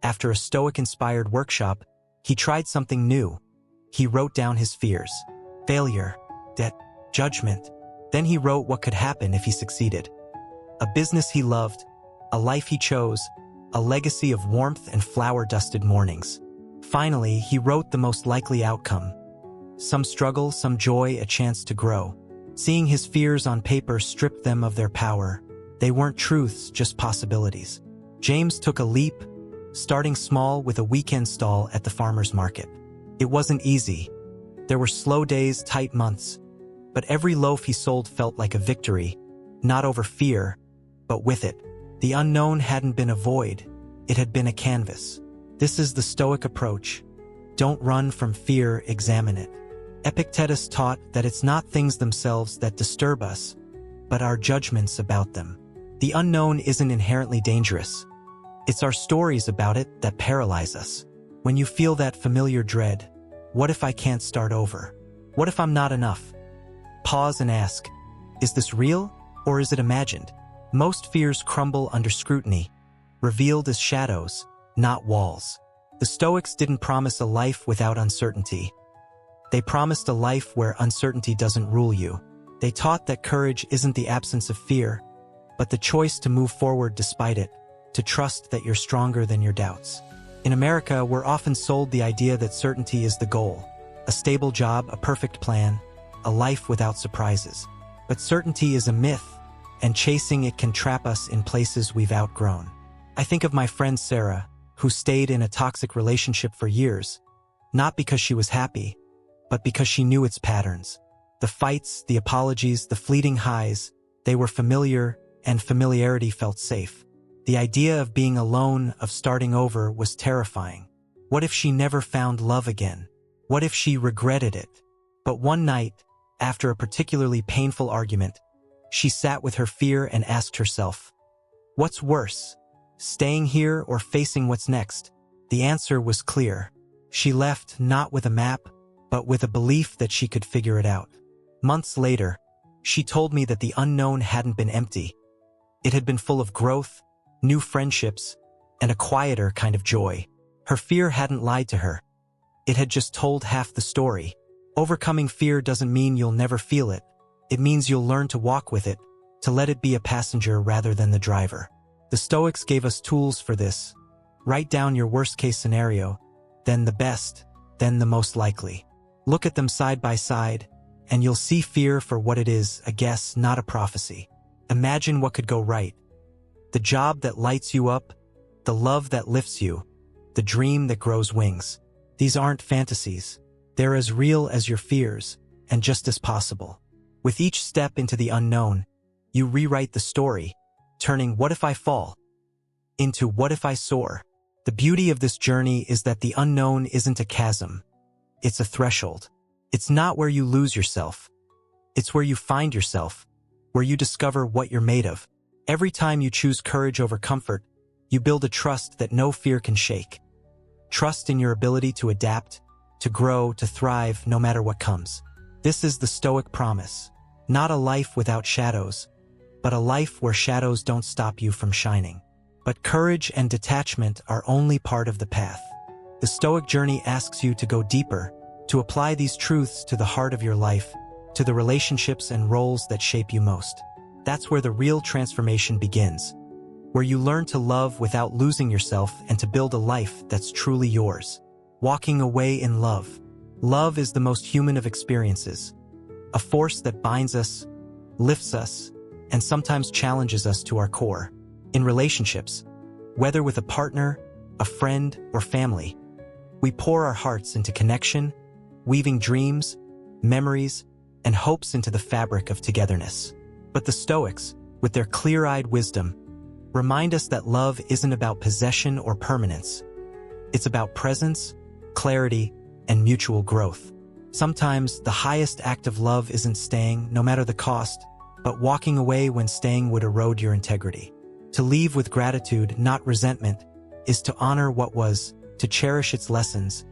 after a Stoic-inspired workshop, he tried something new. He wrote down his fears: failure, debt, judgment. Then he wrote what could happen if he succeeded. A business he loved, a life he chose, a legacy of warmth and flower-dusted mornings. Finally, he wrote the most likely outcome. Some struggle, some joy, a chance to grow. Seeing his fears on paper stripped them of their power. They weren't truths, just possibilities. James took a leap, starting small with a weekend stall at the farmer's market. It wasn't easy. There were slow days, tight months. But every loaf he sold felt like a victory, not over fear, but with it. The unknown hadn't been a void, it had been a canvas. This is the Stoic approach. Don't run from fear, examine it. Epictetus taught that it's not things themselves that disturb us, but our judgments about them. The unknown isn't inherently dangerous. It's our stories about it that paralyze us. When you feel that familiar dread, what if I can't start over? What if I'm not enough? Pause and ask, is this real or is it imagined? Most fears crumble under scrutiny, revealed as shadows, not walls. The Stoics didn't promise a life without uncertainty. They promised a life where uncertainty doesn't rule you. They taught that courage isn't the absence of fear, but the choice to move forward despite it, to trust that you're stronger than your doubts. In America, we're often sold the idea that certainty is the goal. A stable job, a perfect plan, a life without surprises. But certainty is a myth, and chasing it can trap us in places we've outgrown. I think of my friend Sarah, who stayed in a toxic relationship for years, not because she was happy, but because she knew its patterns. The fights, the apologies, the fleeting highs, they were familiar, and familiarity felt safe. The idea of being alone, of starting over, was terrifying. What if she never found love again? What if she regretted it? But one night, after a particularly painful argument, she sat with her fear and asked herself, what's worse, staying here or facing what's next? The answer was clear. She left not with a map, but with a belief that she could figure it out. Months later, she told me that the unknown hadn't been empty. It had been full of growth, new friendships, and a quieter kind of joy. Her fear hadn't lied to her. It had just told half the story. Overcoming fear doesn't mean you'll never feel it. It means you'll learn to walk with it, to let it be a passenger rather than the driver. The Stoics gave us tools for this. Write down your worst-case scenario, then the best, then the most likely. Look at them side by side, and you'll see fear for what it is, a guess, not a prophecy. Imagine what could go right. The job that lights you up, the love that lifts you, the dream that grows wings. These aren't fantasies. They're as real as your fears, and just as possible. With each step into the unknown, you rewrite the story, turning "what if I fall" into "what if I soar." The beauty of this journey is that the unknown isn't a chasm. It's a threshold. It's not where you lose yourself. It's where you find yourself, where you discover what you're made of. Every time you choose courage over comfort, you build a trust that no fear can shake. Trust in your ability to adapt, to grow, to thrive, no matter what comes. This is the Stoic promise. Not a life without shadows, but a life where shadows don't stop you from shining. But courage and detachment are only part of the path. The Stoic journey asks you to go deeper, to apply these truths to the heart of your life, to the relationships and roles that shape you most. That's where the real transformation begins, where you learn to love without losing yourself and to build a life that's truly yours. Walking away in love. Love is the most human of experiences, a force that binds us, lifts us, and sometimes challenges us to our core. In relationships, whether with a partner, a friend, or family, we pour our hearts into connection, weaving dreams, memories, and hopes into the fabric of togetherness. But the Stoics, with their clear-eyed wisdom, remind us that love isn't about possession or permanence. It's about presence, clarity, and mutual growth. Sometimes the highest act of love isn't staying, no matter the cost, but walking away when staying would erode your integrity. To leave with gratitude, not resentment, is to honor what was, to cherish its lessons,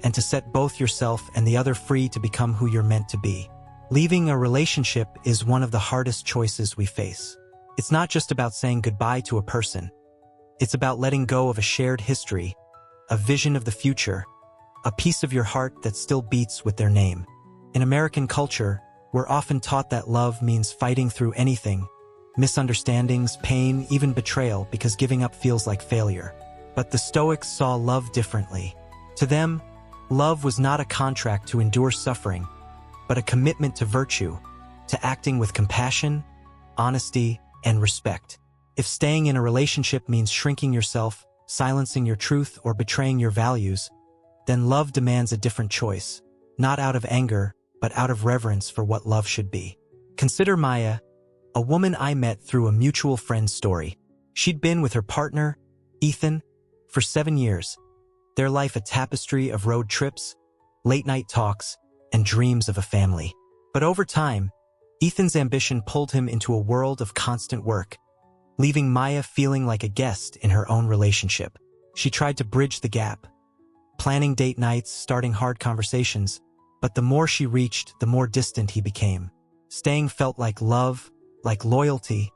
and to set both yourself and the other free to become who you're meant to be. Leaving a relationship is one of the hardest choices we face. It's not just about saying goodbye to a person. It's about letting go of a shared history, a vision of the future, a piece of your heart that still beats with their name. In American culture, we're often taught that love means fighting through anything, misunderstandings, pain, even betrayal, because giving up feels like failure. But the Stoics saw love differently. To them, love was not a contract to endure suffering, but a commitment to virtue, to acting with compassion, honesty, and respect. If staying in a relationship means shrinking yourself, silencing your truth, or betraying your values, then love demands a different choice, not out of anger, but out of reverence for what love should be. Consider Maya, a woman I met through a mutual friend's story. She'd been with her partner, Ethan, for 7 years, their life a tapestry of road trips, late-night talks, and dreams of a family. But over time, Ethan's ambition pulled him into a world of constant work, leaving Maya feeling like a guest in her own relationship. She tried to bridge the gap, planning date nights, starting hard conversations, but the more she reached, the more distant he became. Staying felt like love, like loyalty,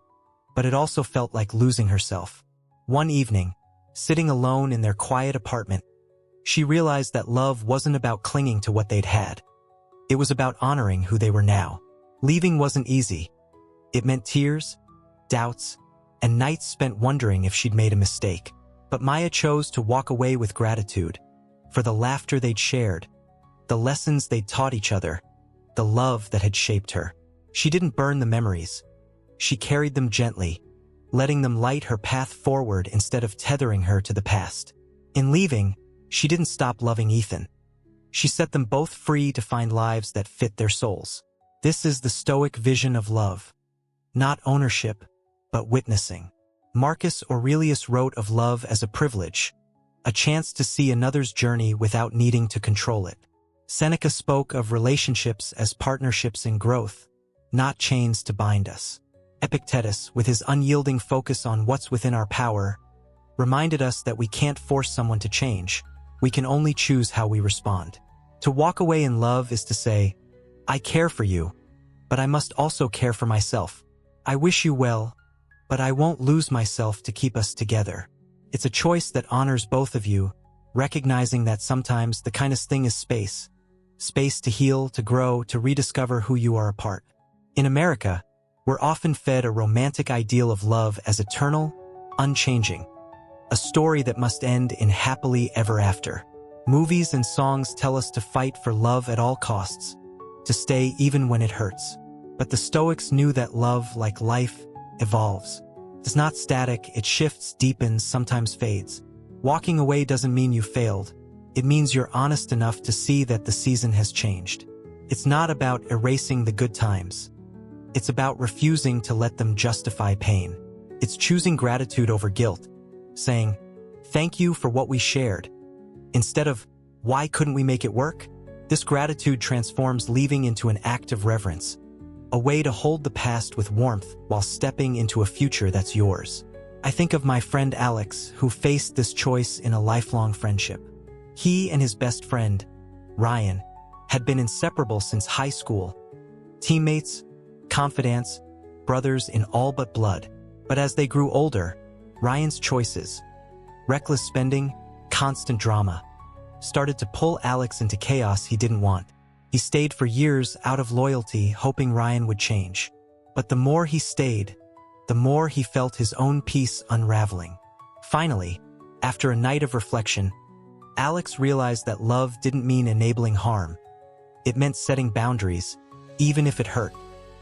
but it also felt like losing herself. One evening, sitting alone in their quiet apartment, she realized that love wasn't about clinging to what they'd had. It was about honoring who they were now. Leaving wasn't easy. It meant tears, doubts, and nights spent wondering if she'd made a mistake. But Maya chose to walk away with gratitude for the laughter they'd shared, the lessons they'd taught each other, the love that had shaped her. She didn't burn the memories. She carried them gently, letting them light her path forward instead of tethering her to the past. In leaving, she didn't stop loving Ethan. She set them both free to find lives that fit their souls. This is the Stoic vision of love. Not ownership, but witnessing. Marcus Aurelius wrote of love as a privilege, a chance to see another's journey without needing to control it. Seneca spoke of relationships as partnerships in growth, not chains to bind us. Epictetus, with his unyielding focus on what's within our power, reminded us that we can't force someone to change. We can only choose how we respond. To walk away in love is to say, I care for you, but I must also care for myself. I wish you well, but I won't lose myself to keep us together. It's a choice that honors both of you, recognizing that sometimes the kindest thing is space. Space to heal, to grow, to rediscover who you are apart. In America, we're often fed a romantic ideal of love as eternal, unchanging. A story that must end in happily ever after. Movies and songs tell us to fight for love at all costs, to stay even when it hurts. But the Stoics knew that love, like life, evolves. It's not static, it shifts, deepens, sometimes fades. Walking away doesn't mean you failed. It means you're honest enough to see that the season has changed. It's not about erasing the good times. It's about refusing to let them justify pain. It's choosing gratitude over guilt, saying, thank you for what we shared. Instead of, why couldn't we make it work? This gratitude transforms leaving into an act of reverence, a way to hold the past with warmth while stepping into a future that's yours. I think of my friend Alex, who faced this choice in a lifelong friendship. He and his best friend, Ryan, had been inseparable since high school. Teammates, confidants, brothers in all but blood. But as they grew older, Ryan's choices, reckless spending, constant drama, started to pull Alex into chaos he didn't want. He stayed for years out of loyalty, hoping Ryan would change. But the more he stayed, the more he felt his own peace unraveling. Finally, after a night of reflection, Alex realized that love didn't mean enabling harm. It meant setting boundaries, even if it hurt.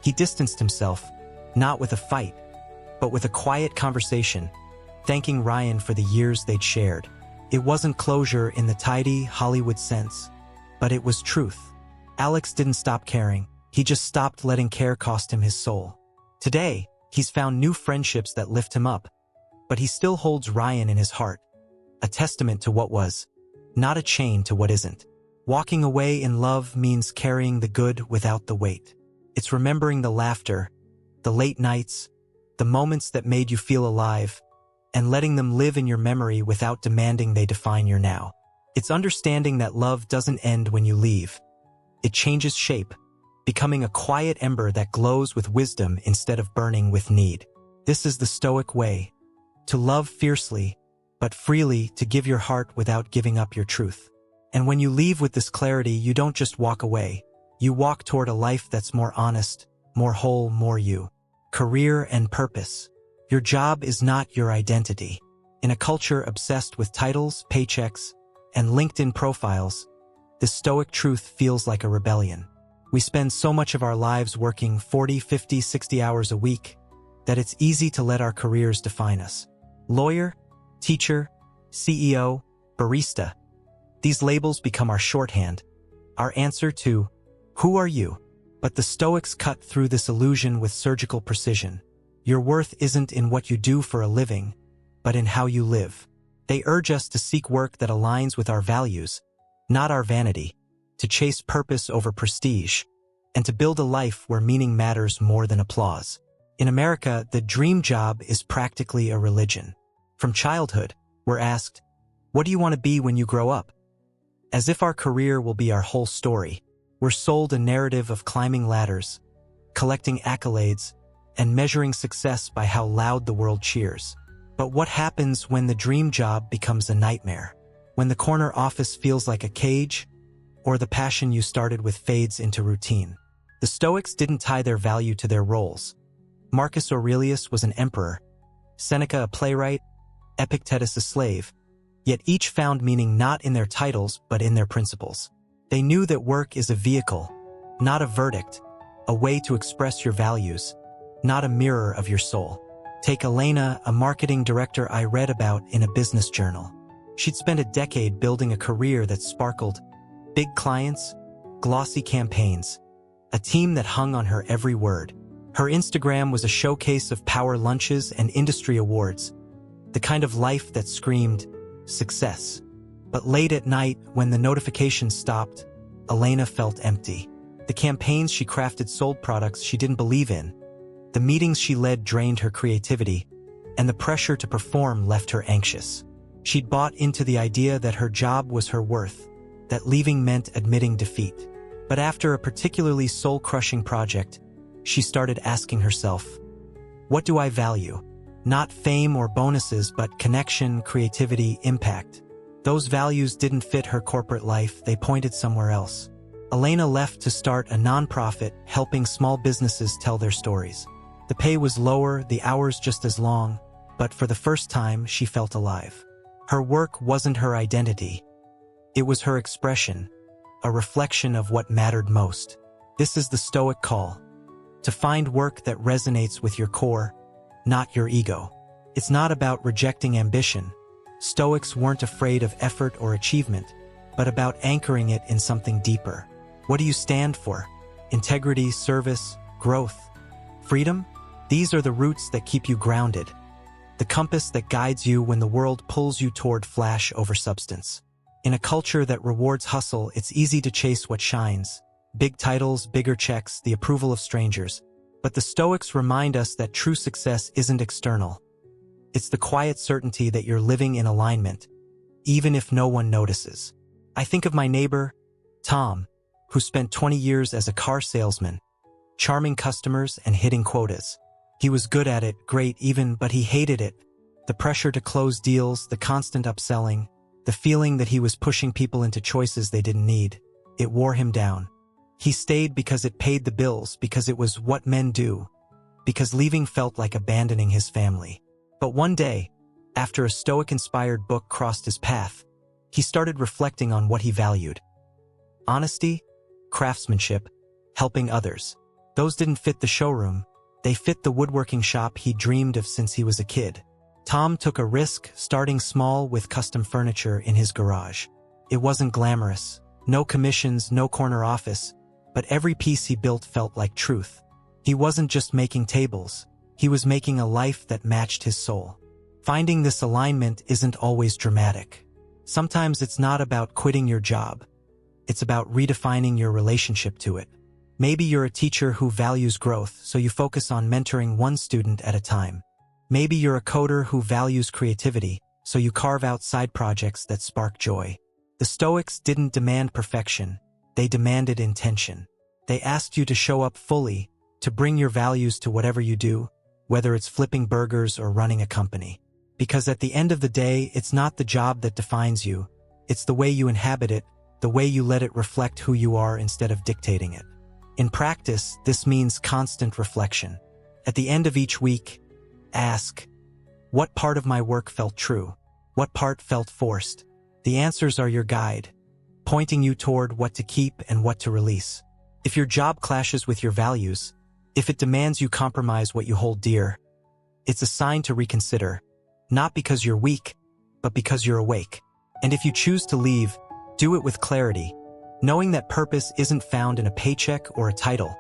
He distanced himself, not with a fight, but with a quiet conversation, thanking Ryan for the years they'd shared. It wasn't closure in the tidy Hollywood sense, but it was truth. Alex didn't stop caring. He just stopped letting care cost him his soul. Today, he's found new friendships that lift him up, but he still holds Ryan in his heart, a testament to what was, not a chain to what isn't. Walking away in love means carrying the good without the weight. It's remembering the laughter, the late nights, the moments that made you feel alive, and letting them live in your memory without demanding they define your now. It's understanding that love doesn't end when you leave. It changes shape, becoming a quiet ember that glows with wisdom instead of burning with need. This is the Stoic way, to love fiercely, but freely, to give your heart without giving up your truth. And when you leave with this clarity, you don't just walk away. You walk toward a life that's more honest, more whole, more you. Career and purpose. Your job is not your identity. In a culture obsessed with titles, paychecks, and LinkedIn profiles, the Stoic truth feels like a rebellion. We spend so much of our lives working 40, 50, 60 hours a week that it's easy to let our careers define us. Lawyer, teacher, CEO, barista. These labels become our shorthand, our answer to, who are you? But the Stoics cut through this illusion with surgical precision. Your worth isn't in what you do for a living, but in how you live. They urge us to seek work that aligns with our values, not our vanity, to chase purpose over prestige, and to build a life where meaning matters more than applause. In America, the dream job is practically a religion. From childhood, we're asked, what do you want to be when you grow up? As if our career will be our whole story. We're sold a narrative of climbing ladders, collecting accolades, and measuring success by how loud the world cheers. But what happens when the dream job becomes a nightmare? When the corner office feels like a cage, or the passion you started with fades into routine? The Stoics didn't tie their value to their roles. Marcus Aurelius was an emperor, Seneca a playwright, Epictetus a slave, yet each found meaning not in their titles but in their principles. They knew that work is a vehicle, not a verdict, a way to express your values, not a mirror of your soul. Take Elena, a marketing director I read about in a business journal. She'd spent a decade building a career that sparkled, big clients, glossy campaigns, a team that hung on her every word. Her Instagram was a showcase of power lunches and industry awards, the kind of life that screamed success. But late at night, when the notifications stopped, Elena felt empty. The campaigns she crafted sold products she didn't believe in. The meetings she led drained her creativity, and the pressure to perform left her anxious. She'd bought into the idea that her job was her worth, that leaving meant admitting defeat. But after a particularly soul-crushing project, she started asking herself, what do I value? Not fame or bonuses, but connection, creativity, impact. Those values didn't fit her corporate life, they pointed somewhere else. Elena left to start a nonprofit helping small businesses tell their stories. The pay was lower, the hours just as long, but for the first time she felt alive. Her work wasn't her identity. It was her expression, a reflection of what mattered most. This is the Stoic call, to find work that resonates with your core, not your ego. It's not about rejecting ambition. Stoics weren't afraid of effort or achievement, but about anchoring it in something deeper. What do you stand for? Integrity, service, growth, freedom? These are the roots that keep you grounded, the compass that guides you when the world pulls you toward flash over substance. In a culture that rewards hustle, it's easy to chase what shines. Big titles, bigger checks, the approval of strangers. But the Stoics remind us that true success isn't external. It's the quiet certainty that you're living in alignment, even if no one notices. I think of my neighbor, Tom, who spent 20 years as a car salesman, charming customers and hitting quotas. He was good at it, great even, but he hated it. The pressure to close deals, the constant upselling, the feeling that he was pushing people into choices they didn't need. It wore him down. He stayed because it paid the bills, because it was what men do, because leaving felt like abandoning his family. But one day, after a Stoic-inspired book crossed his path, he started reflecting on what he valued. Honesty, craftsmanship, helping others. Those didn't fit the showroom. They fit the woodworking shop he dreamed of since he was a kid. Tom took a risk, starting small with custom furniture in his garage. It wasn't glamorous. No commissions, no corner office. But every piece he built felt like truth. He wasn't just making tables. He was making a life that matched his soul. Finding this alignment isn't always dramatic. Sometimes it's not about quitting your job. It's about redefining your relationship to it. Maybe you're a teacher who values growth, so you focus on mentoring one student at a time. Maybe you're a coder who values creativity, so you carve out side projects that spark joy. The Stoics didn't demand perfection. They demanded intention. They asked you to show up fully, to bring your values to whatever you do, whether it's flipping burgers or running a company. Because at the end of the day, it's not the job that defines you. It's the way you inhabit it, the way you let it reflect who you are instead of dictating it. In practice, this means constant reflection. At the end of each week, ask, what part of my work felt true? What part felt forced? The answers are your guide, pointing you toward what to keep and what to release. If your job clashes with your values, if it demands you compromise what you hold dear, it's a sign to reconsider, not because you're weak, but because you're awake. And if you choose to leave, do it with clarity, knowing that purpose isn't found in a paycheck or a title.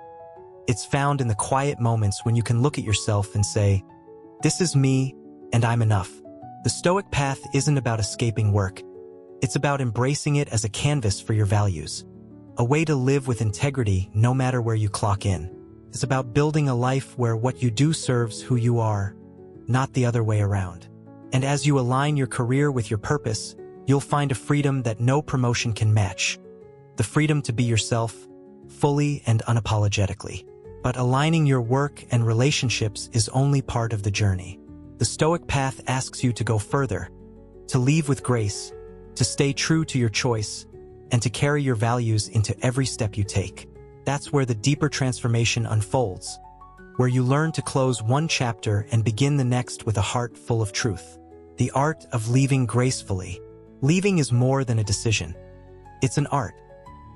It's found in the quiet moments when you can look at yourself and say, this is me, and I'm enough. The Stoic path isn't about escaping work. It's about embracing it as a canvas for your values, a way to live with integrity no matter where you clock in. It's about building a life where what you do serves who you are, not the other way around. And as you align your career with your purpose, you'll find a freedom that no promotion can match. The freedom to be yourself, fully and unapologetically. But aligning your work and relationships is only part of the journey. The Stoic path asks you to go further, to leave with grace, to stay true to your choice, and to carry your values into every step you take. That's where the deeper transformation unfolds, where you learn to close one chapter and begin the next with a heart full of truth. The art of leaving gracefully. Leaving is more than a decision. It's an art,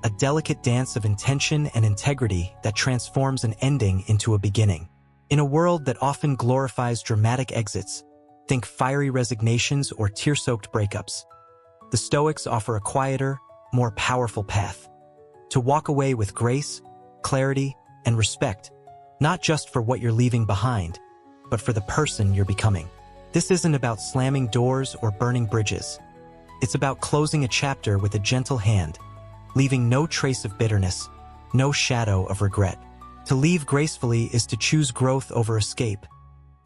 a delicate dance of intention and integrity that transforms an ending into a beginning. In a world that often glorifies dramatic exits, think fiery resignations or tear-soaked breakups, the Stoics offer a quieter, more powerful path. To walk away with grace, clarity, and respect, not just for what you're leaving behind, but for the person you're becoming. This isn't about slamming doors or burning bridges. It's about closing a chapter with a gentle hand, leaving no trace of bitterness, no shadow of regret. To leave gracefully is to choose growth over escape,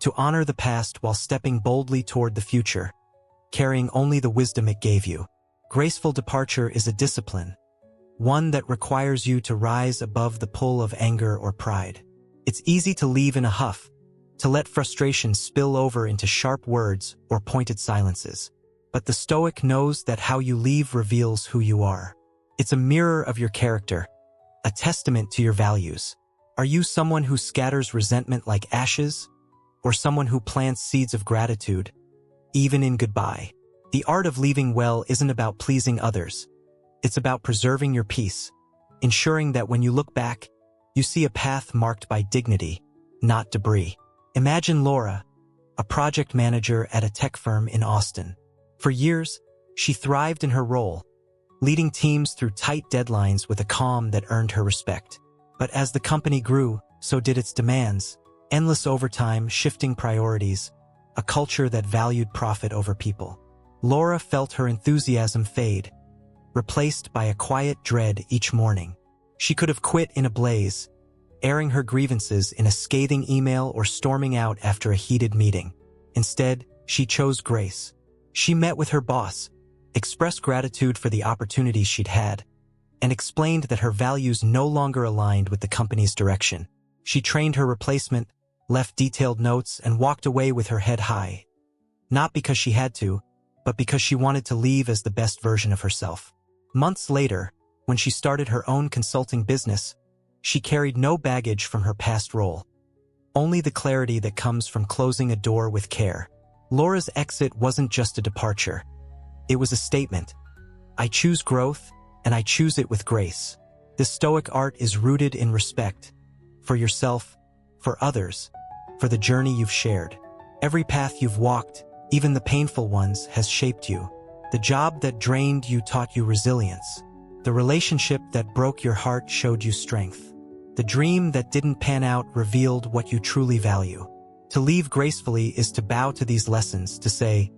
to honor the past while stepping boldly toward the future, carrying only the wisdom it gave you. Graceful departure is a discipline, one that requires you to rise above the pull of anger or pride. It's easy to leave in a huff, to let frustration spill over into sharp words or pointed silences. But the Stoic knows that how you leave reveals who you are. It's a mirror of your character, a testament to your values. Are you someone who scatters resentment like ashes, or someone who plants seeds of gratitude, even in goodbye? The art of leaving well isn't about pleasing others. It's about preserving your peace, ensuring that when you look back, you see a path marked by dignity, not debris. Imagine Laura, a project manager at a tech firm in Austin. For years, she thrived in her role, leading teams through tight deadlines with a calm that earned her respect. But as the company grew, so did its demands. Endless overtime, shifting priorities, a culture that valued profit over people. Laura felt her enthusiasm fade, replaced by a quiet dread each morning. She could have quit in a blaze, airing her grievances in a scathing email or storming out after a heated meeting. Instead, she chose grace. She met with her boss, expressed gratitude for the opportunities she'd had, and explained that her values no longer aligned with the company's direction. She trained her replacement, left detailed notes, and walked away with her head high. Not because she had to, but because she wanted to leave as the best version of herself. Months later, when she started her own consulting business, she carried no baggage from her past role, only the clarity that comes from closing a door with care. Laura's exit wasn't just a departure. It was a statement. I choose growth, and I choose it with grace. This Stoic art is rooted in respect, for yourself, for others, for the journey you've shared. Every path you've walked, even the painful ones, has shaped you. The job that drained you taught you resilience. The relationship that broke your heart showed you strength. The dream that didn't pan out revealed what you truly value. To leave gracefully is to bow to these lessons, to say,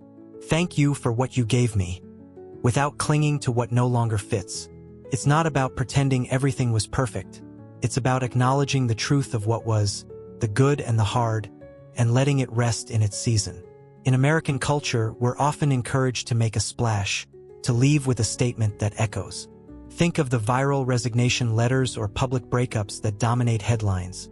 thank you for what you gave me, without clinging to what no longer fits. It's not about pretending everything was perfect. It's about acknowledging the truth of what was, the good and the hard, and letting it rest in its season. In American culture, we're often encouraged to make a splash, to leave with a statement that echoes. Think of the viral resignation letters or public breakups that dominate headlines.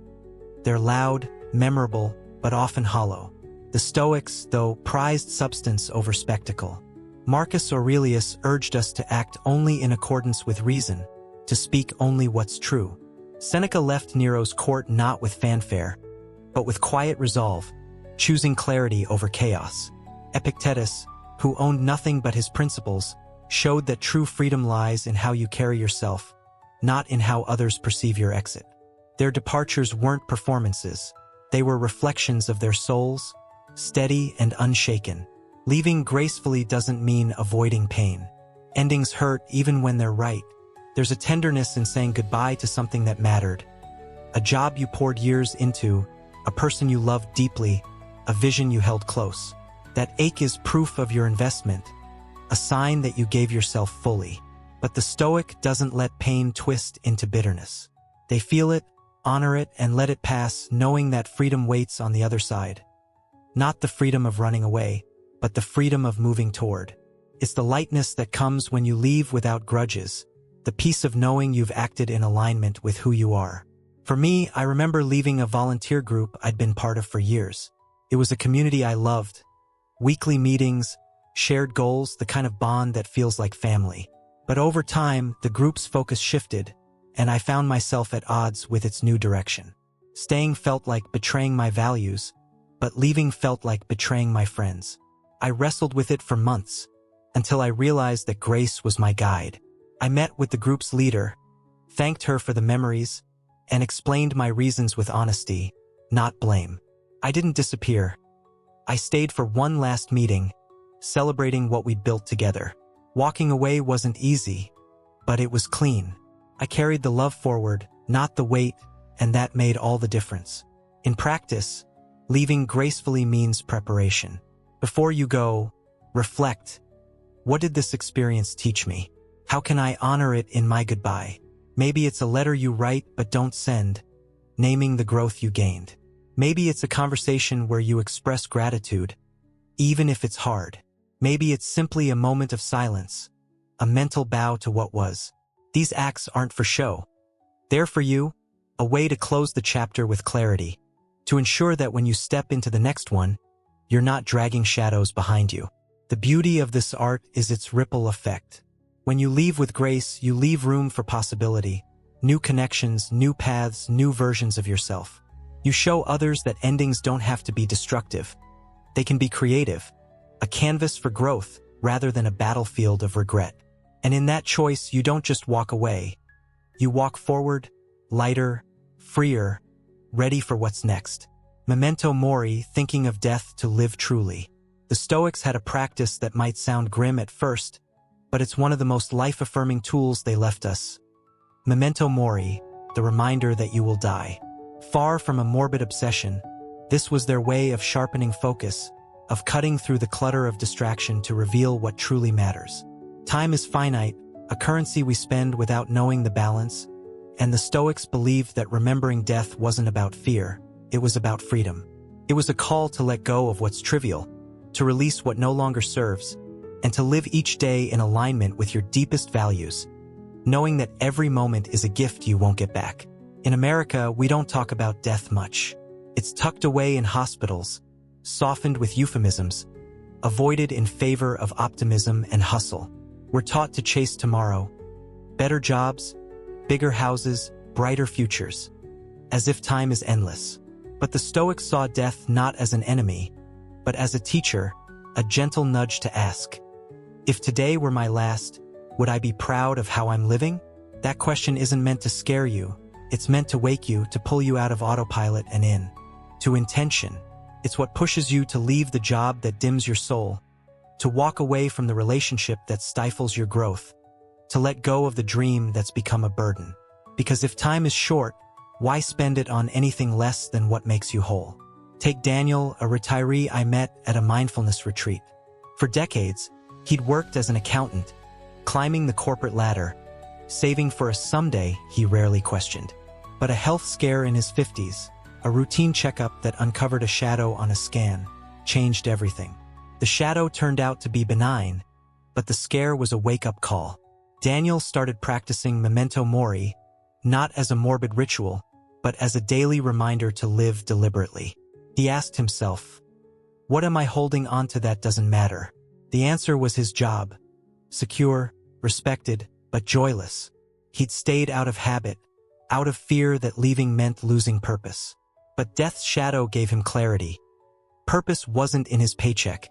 They're loud, memorable, but often hollow. The Stoics, though, prized substance over spectacle. Marcus Aurelius urged us to act only in accordance with reason, to speak only what's true. Seneca left Nero's court not with fanfare, but with quiet resolve, choosing clarity over chaos. Epictetus, who owned nothing but his principles, showed that true freedom lies in how you carry yourself, not in how others perceive your exit. Their departures weren't performances. They were reflections of their souls, steady and unshaken. Leaving gracefully doesn't mean avoiding pain. Endings hurt even when they're right. There's a tenderness in saying goodbye to something that mattered. A job you poured years into, a person you loved deeply, a vision you held close. That ache is proof of your investment, a sign that you gave yourself fully. But the Stoic doesn't let pain twist into bitterness. They feel it, honor it, and let it pass, knowing that freedom waits on the other side. Not the freedom of running away, but the freedom of moving toward. It's the lightness that comes when you leave without grudges, the peace of knowing you've acted in alignment with who you are. For me, I remember leaving a volunteer group I'd been part of for years. It was a community I loved. Weekly meetings, shared goals, the kind of bond that feels like family. But over time, the group's focus shifted, and I found myself at odds with its new direction. Staying felt like betraying my values, but leaving felt like betraying my friends. I wrestled with it for months, until I realized that grace was my guide. I met with the group's leader, thanked her for the memories, and explained my reasons with honesty, not blame. I didn't disappear. I stayed for one last meeting, celebrating what we'd built together. Walking away wasn't easy, but it was clean. I carried the love forward, not the weight, and that made all the difference. In practice, leaving gracefully means preparation. Before you go, reflect. What did this experience teach me? How can I honor it in my goodbye? Maybe it's a letter you write but don't send, naming the growth you gained. Maybe it's a conversation where you express gratitude, even if it's hard. Maybe it's simply a moment of silence, a mental bow to what was. These acts aren't for show. They're for you, a way to close the chapter with clarity, to ensure that when you step into the next one, you're not dragging shadows behind you. The beauty of this art is its ripple effect. When you leave with grace, you leave room for possibility, new connections, new paths, new versions of yourself. You show others that endings don't have to be destructive. They can be creative, a canvas for growth rather than a battlefield of regret. And in that choice, you don't just walk away. You walk forward, lighter, freer, ready for what's next. Memento mori, thinking of death to live truly. The Stoics had a practice that might sound grim at first, but it's one of the most life-affirming tools they left us. Memento mori, the reminder that you will die. Far from a morbid obsession, this was their way of sharpening focus, of cutting through the clutter of distraction to reveal what truly matters. Time is finite, a currency we spend without knowing the balance, and the Stoics believed that remembering death wasn't about fear, it was about freedom. It was a call to let go of what's trivial, to release what no longer serves, and to live each day in alignment with your deepest values, knowing that every moment is a gift you won't get back. In America, we don't talk about death much. It's tucked away in hospitals, softened with euphemisms, avoided in favor of optimism and hustle. We're taught to chase tomorrow, better jobs, bigger houses, brighter futures, as if time is endless. But the Stoics saw death not as an enemy, but as a teacher, a gentle nudge to ask, if today were my last, would I be proud of how I'm living? That question isn't meant to scare you. It's meant to wake you, to pull you out of autopilot and in to intention. It's what pushes you to leave the job that dims your soul, to walk away from the relationship that stifles your growth, to let go of the dream that's become a burden. Because if time is short, why spend it on anything less than what makes you whole? Take Daniel, a retiree I met at a mindfulness retreat. For decades, he'd worked as an accountant, climbing the corporate ladder, saving for a someday he rarely questioned. But a health scare in his 50s, a routine checkup that uncovered a shadow on a scan, changed everything. The shadow turned out to be benign, but the scare was a wake-up call. Daniel started practicing memento mori, not as a morbid ritual, but as a daily reminder to live deliberately. He asked himself, what am I holding onto that doesn't matter? The answer was his job. Secure, respected, but joyless. He'd stayed out of habit, out of fear that leaving meant losing purpose. But death's shadow gave him clarity. Purpose wasn't in his paycheck.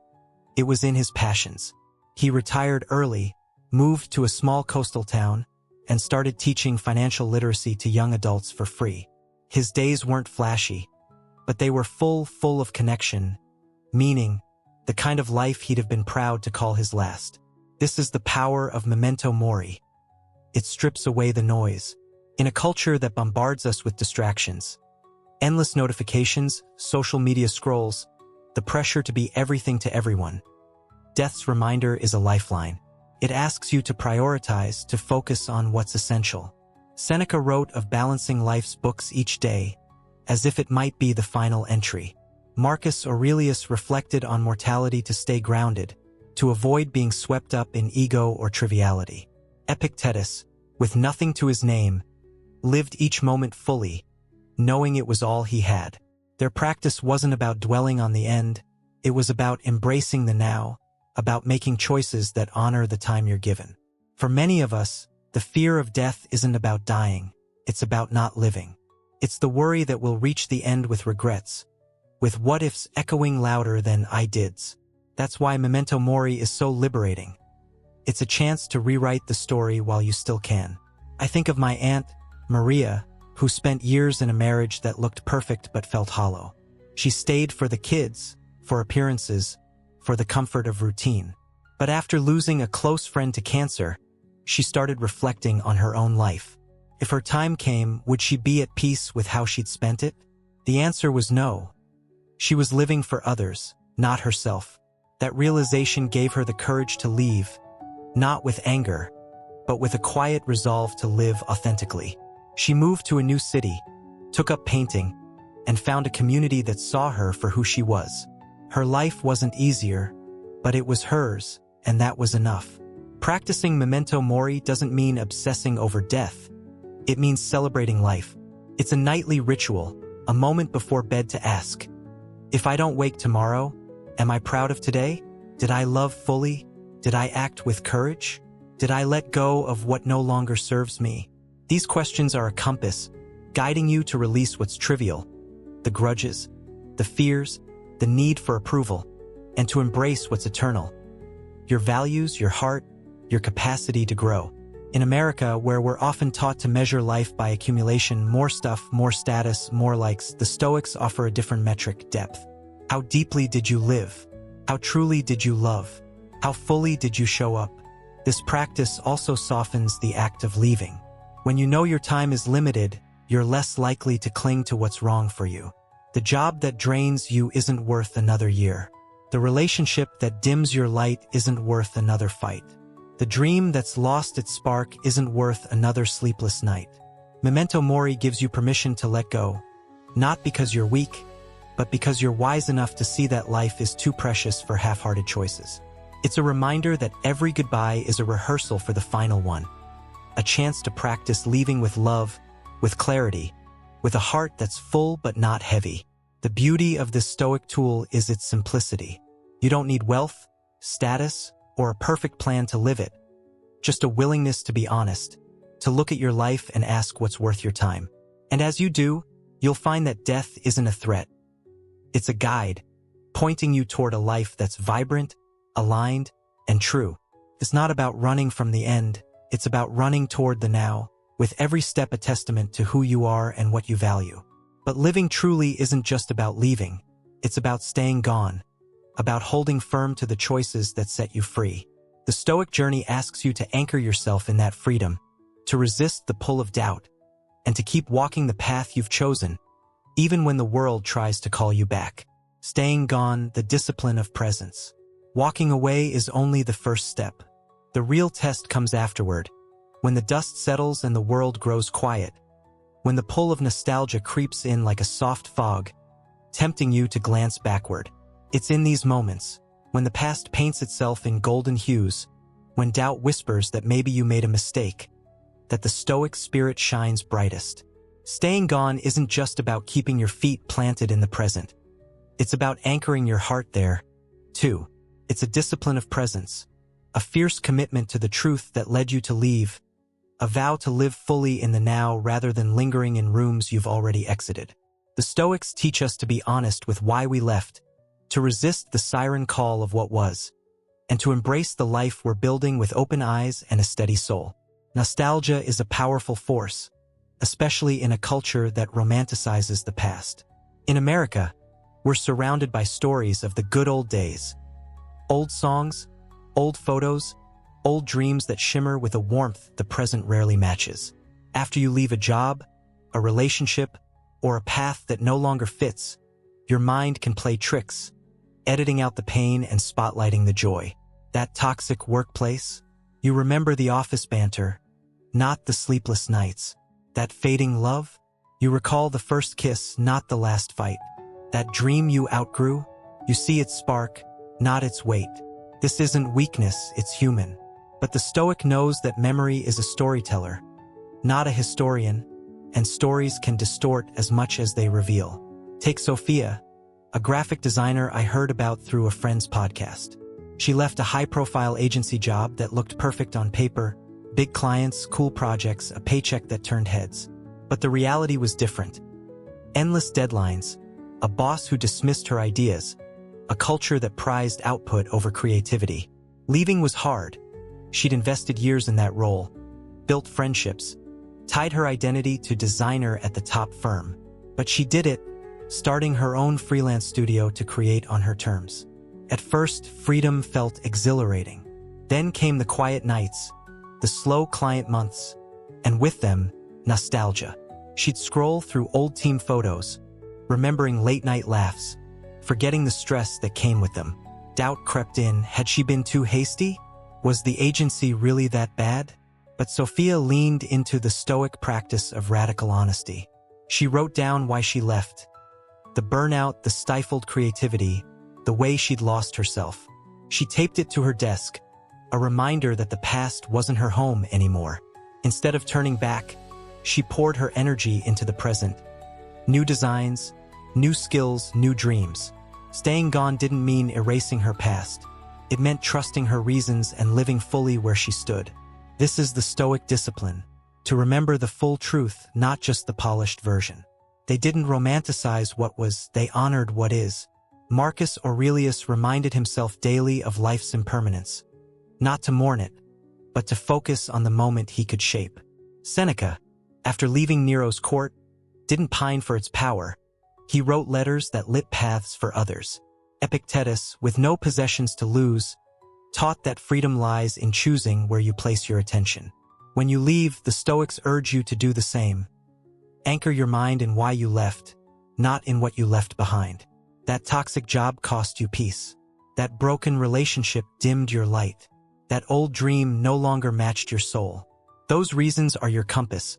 It was in his passions. He retired early, moved to a small coastal town, and started teaching financial literacy to young adults for free. His days weren't flashy, but they were full of connection, meaning, the kind of life he'd have been proud to call his last. This is the power of memento mori. It strips away the noise. In a culture that bombards us with distractions, endless notifications, social media scrolls, the pressure to be everything to everyone, death's reminder is a lifeline. It asks you to prioritize, to focus on what's essential. Seneca wrote of balancing life's books each day, as if it might be the final entry. Marcus Aurelius reflected on mortality to stay grounded, to avoid being swept up in ego or triviality. Epictetus, with nothing to his name, lived each moment fully, knowing it was all he had. Their practice wasn't about dwelling on the end, it was about embracing the now, about making choices that honor the time you're given. For many of us, the fear of death isn't about dying, it's about not living. It's the worry that we'll reach the end with regrets, with what-ifs echoing louder than I dids. That's why memento mori is so liberating. It's a chance to rewrite the story while you still can. I think of my aunt, Maria, who spent years in a marriage that looked perfect but felt hollow. She stayed for the kids, for appearances, for the comfort of routine. But after losing a close friend to cancer, she started reflecting on her own life. If her time came, would she be at peace with how she'd spent it? The answer was no. She was living for others, not herself. That realization gave her the courage to leave, not with anger, but with a quiet resolve to live authentically. She moved to a new city, took up painting, and found a community that saw her for who she was. Her life wasn't easier, but it was hers, and that was enough. Practicing memento mori doesn't mean obsessing over death. It means celebrating life. It's a nightly ritual, a moment before bed to ask, if I don't wake tomorrow, am I proud of today? Did I love fully? Did I act with courage? Did I let go of what no longer serves me? These questions are a compass, guiding you to release what's trivial, the grudges, the fears, the need for approval, and to embrace what's eternal. Your values, your heart, your capacity to grow. In America, where we're often taught to measure life by accumulation, more stuff, more status, more likes, the Stoics offer a different metric: depth. How deeply did you live? How truly did you love? How fully did you show up? This practice also softens the act of leaving. When you know your time is limited, you're less likely to cling to what's wrong for you. The job that drains you isn't worth another year. The relationship that dims your light isn't worth another fight. The dream that's lost its spark isn't worth another sleepless night. Memento mori gives you permission to let go, not because you're weak, but because you're wise enough to see that life is too precious for half-hearted choices. It's a reminder that every goodbye is a rehearsal for the final one, a chance to practice leaving with love, with clarity, with a heart that's full but not heavy. The beauty of this Stoic tool is its simplicity. You don't need wealth, status, or a perfect plan to live it, just a willingness to be honest, to look at your life and ask what's worth your time. And as you do, you'll find that death isn't a threat. It's a guide, pointing you toward a life that's vibrant, aligned, and true. It's not about running from the end, it's about running toward the now, with every step a testament to who you are and what you value. But living truly isn't just about leaving, it's about staying gone, about holding firm to the choices that set you free. The Stoic journey asks you to anchor yourself in that freedom, to resist the pull of doubt, and to keep walking the path you've chosen, even when the world tries to call you back. Staying gone, the discipline of presence. Walking away is only the first step. The real test comes afterward, when the dust settles and the world grows quiet, when the pull of nostalgia creeps in like a soft fog, tempting you to glance backward. It's in these moments, when the past paints itself in golden hues, when doubt whispers that maybe you made a mistake, that the Stoic spirit shines brightest. Staying gone isn't just about keeping your feet planted in the present. It's about anchoring your heart there, too. It's a discipline of presence, a fierce commitment to the truth that led you to leave, a vow to live fully in the now rather than lingering in rooms you've already exited. The Stoics teach us to be honest with why we left, to resist the siren call of what was, and to embrace the life we're building with open eyes and a steady soul. Nostalgia is a powerful force, especially in a culture that romanticizes the past. In America, we're surrounded by stories of the good old days. Old songs, old photos, old dreams that shimmer with a warmth the present rarely matches. After you leave a job, a relationship, or a path that no longer fits, your mind can play tricks, editing out the pain and spotlighting the joy. That toxic workplace, you remember the office banter, not the sleepless nights. That fading love, you recall the first kiss, not the last fight. That dream you outgrew, you see its spark, not its weight. This isn't weakness, it's human. But the Stoic knows that memory is a storyteller, not a historian, and stories can distort as much as they reveal. Take Sophia, a graphic designer I heard about through a friend's podcast. She left a high-profile agency job that looked perfect on paper, big clients, cool projects, a paycheck that turned heads. But the reality was different. Endless deadlines, a boss who dismissed her ideas, a culture that prized output over creativity. Leaving was hard. She'd invested years in that role, built friendships, tied her identity to designer at the top firm. But she did it, starting her own freelance studio to create on her terms. At first, freedom felt exhilarating. Then came the quiet nights, the slow client months, and with them, nostalgia. She'd scroll through old team photos, remembering late-night laughs, forgetting the stress that came with them. Doubt crept in. Had she been too hasty? Was the agency really that bad? But Sophia leaned into the Stoic practice of radical honesty. She wrote down why she left. The burnout, the stifled creativity, the way she'd lost herself. She taped it to her desk, a reminder that the past wasn't her home anymore. Instead of turning back, she poured her energy into the present. New designs, new skills, new dreams. Staying gone didn't mean erasing her past. It meant trusting her reasons and living fully where she stood. This is the Stoic discipline, to remember the full truth, not just the polished version. They didn't romanticize what was, they honored what is. Marcus Aurelius reminded himself daily of life's impermanence, not to mourn it, but to focus on the moment he could shape. Seneca, after leaving Nero's court, didn't pine for its power. He wrote letters that lit paths for others. Epictetus, with no possessions to lose, taught that freedom lies in choosing where you place your attention. When you leave, the Stoics urge you to do the same. Anchor your mind in why you left, not in what you left behind. That toxic job cost you peace. That broken relationship dimmed your light. That old dream no longer matched your soul. Those reasons are your compass,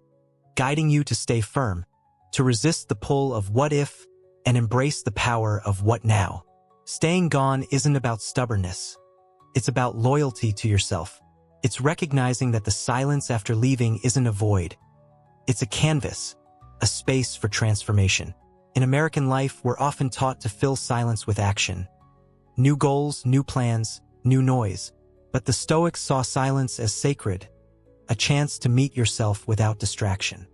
guiding you to stay firm, to resist the pull of what if, and embrace the power of what now. Staying gone isn't about stubbornness. It's about loyalty to yourself. It's recognizing that the silence after leaving isn't a void. It's a canvas, a space for transformation. In American life, we're often taught to fill silence with action. New goals, new plans, new noise. But the Stoics saw silence as sacred, a chance to meet yourself without distraction.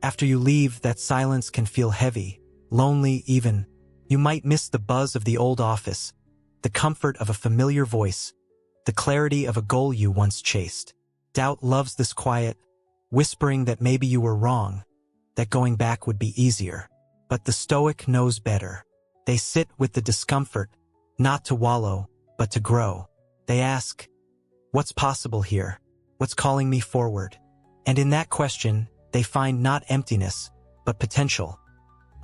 After you leave, that silence can feel heavy, lonely even. You might miss the buzz of the old office, the comfort of a familiar voice, the clarity of a goal you once chased. Doubt loves this quiet, whispering that maybe you were wrong, that going back would be easier. But the Stoic knows better. They sit with the discomfort, not to wallow, but to grow. They ask, what's possible here? What's calling me forward? And in that question, they find not emptiness, but potential.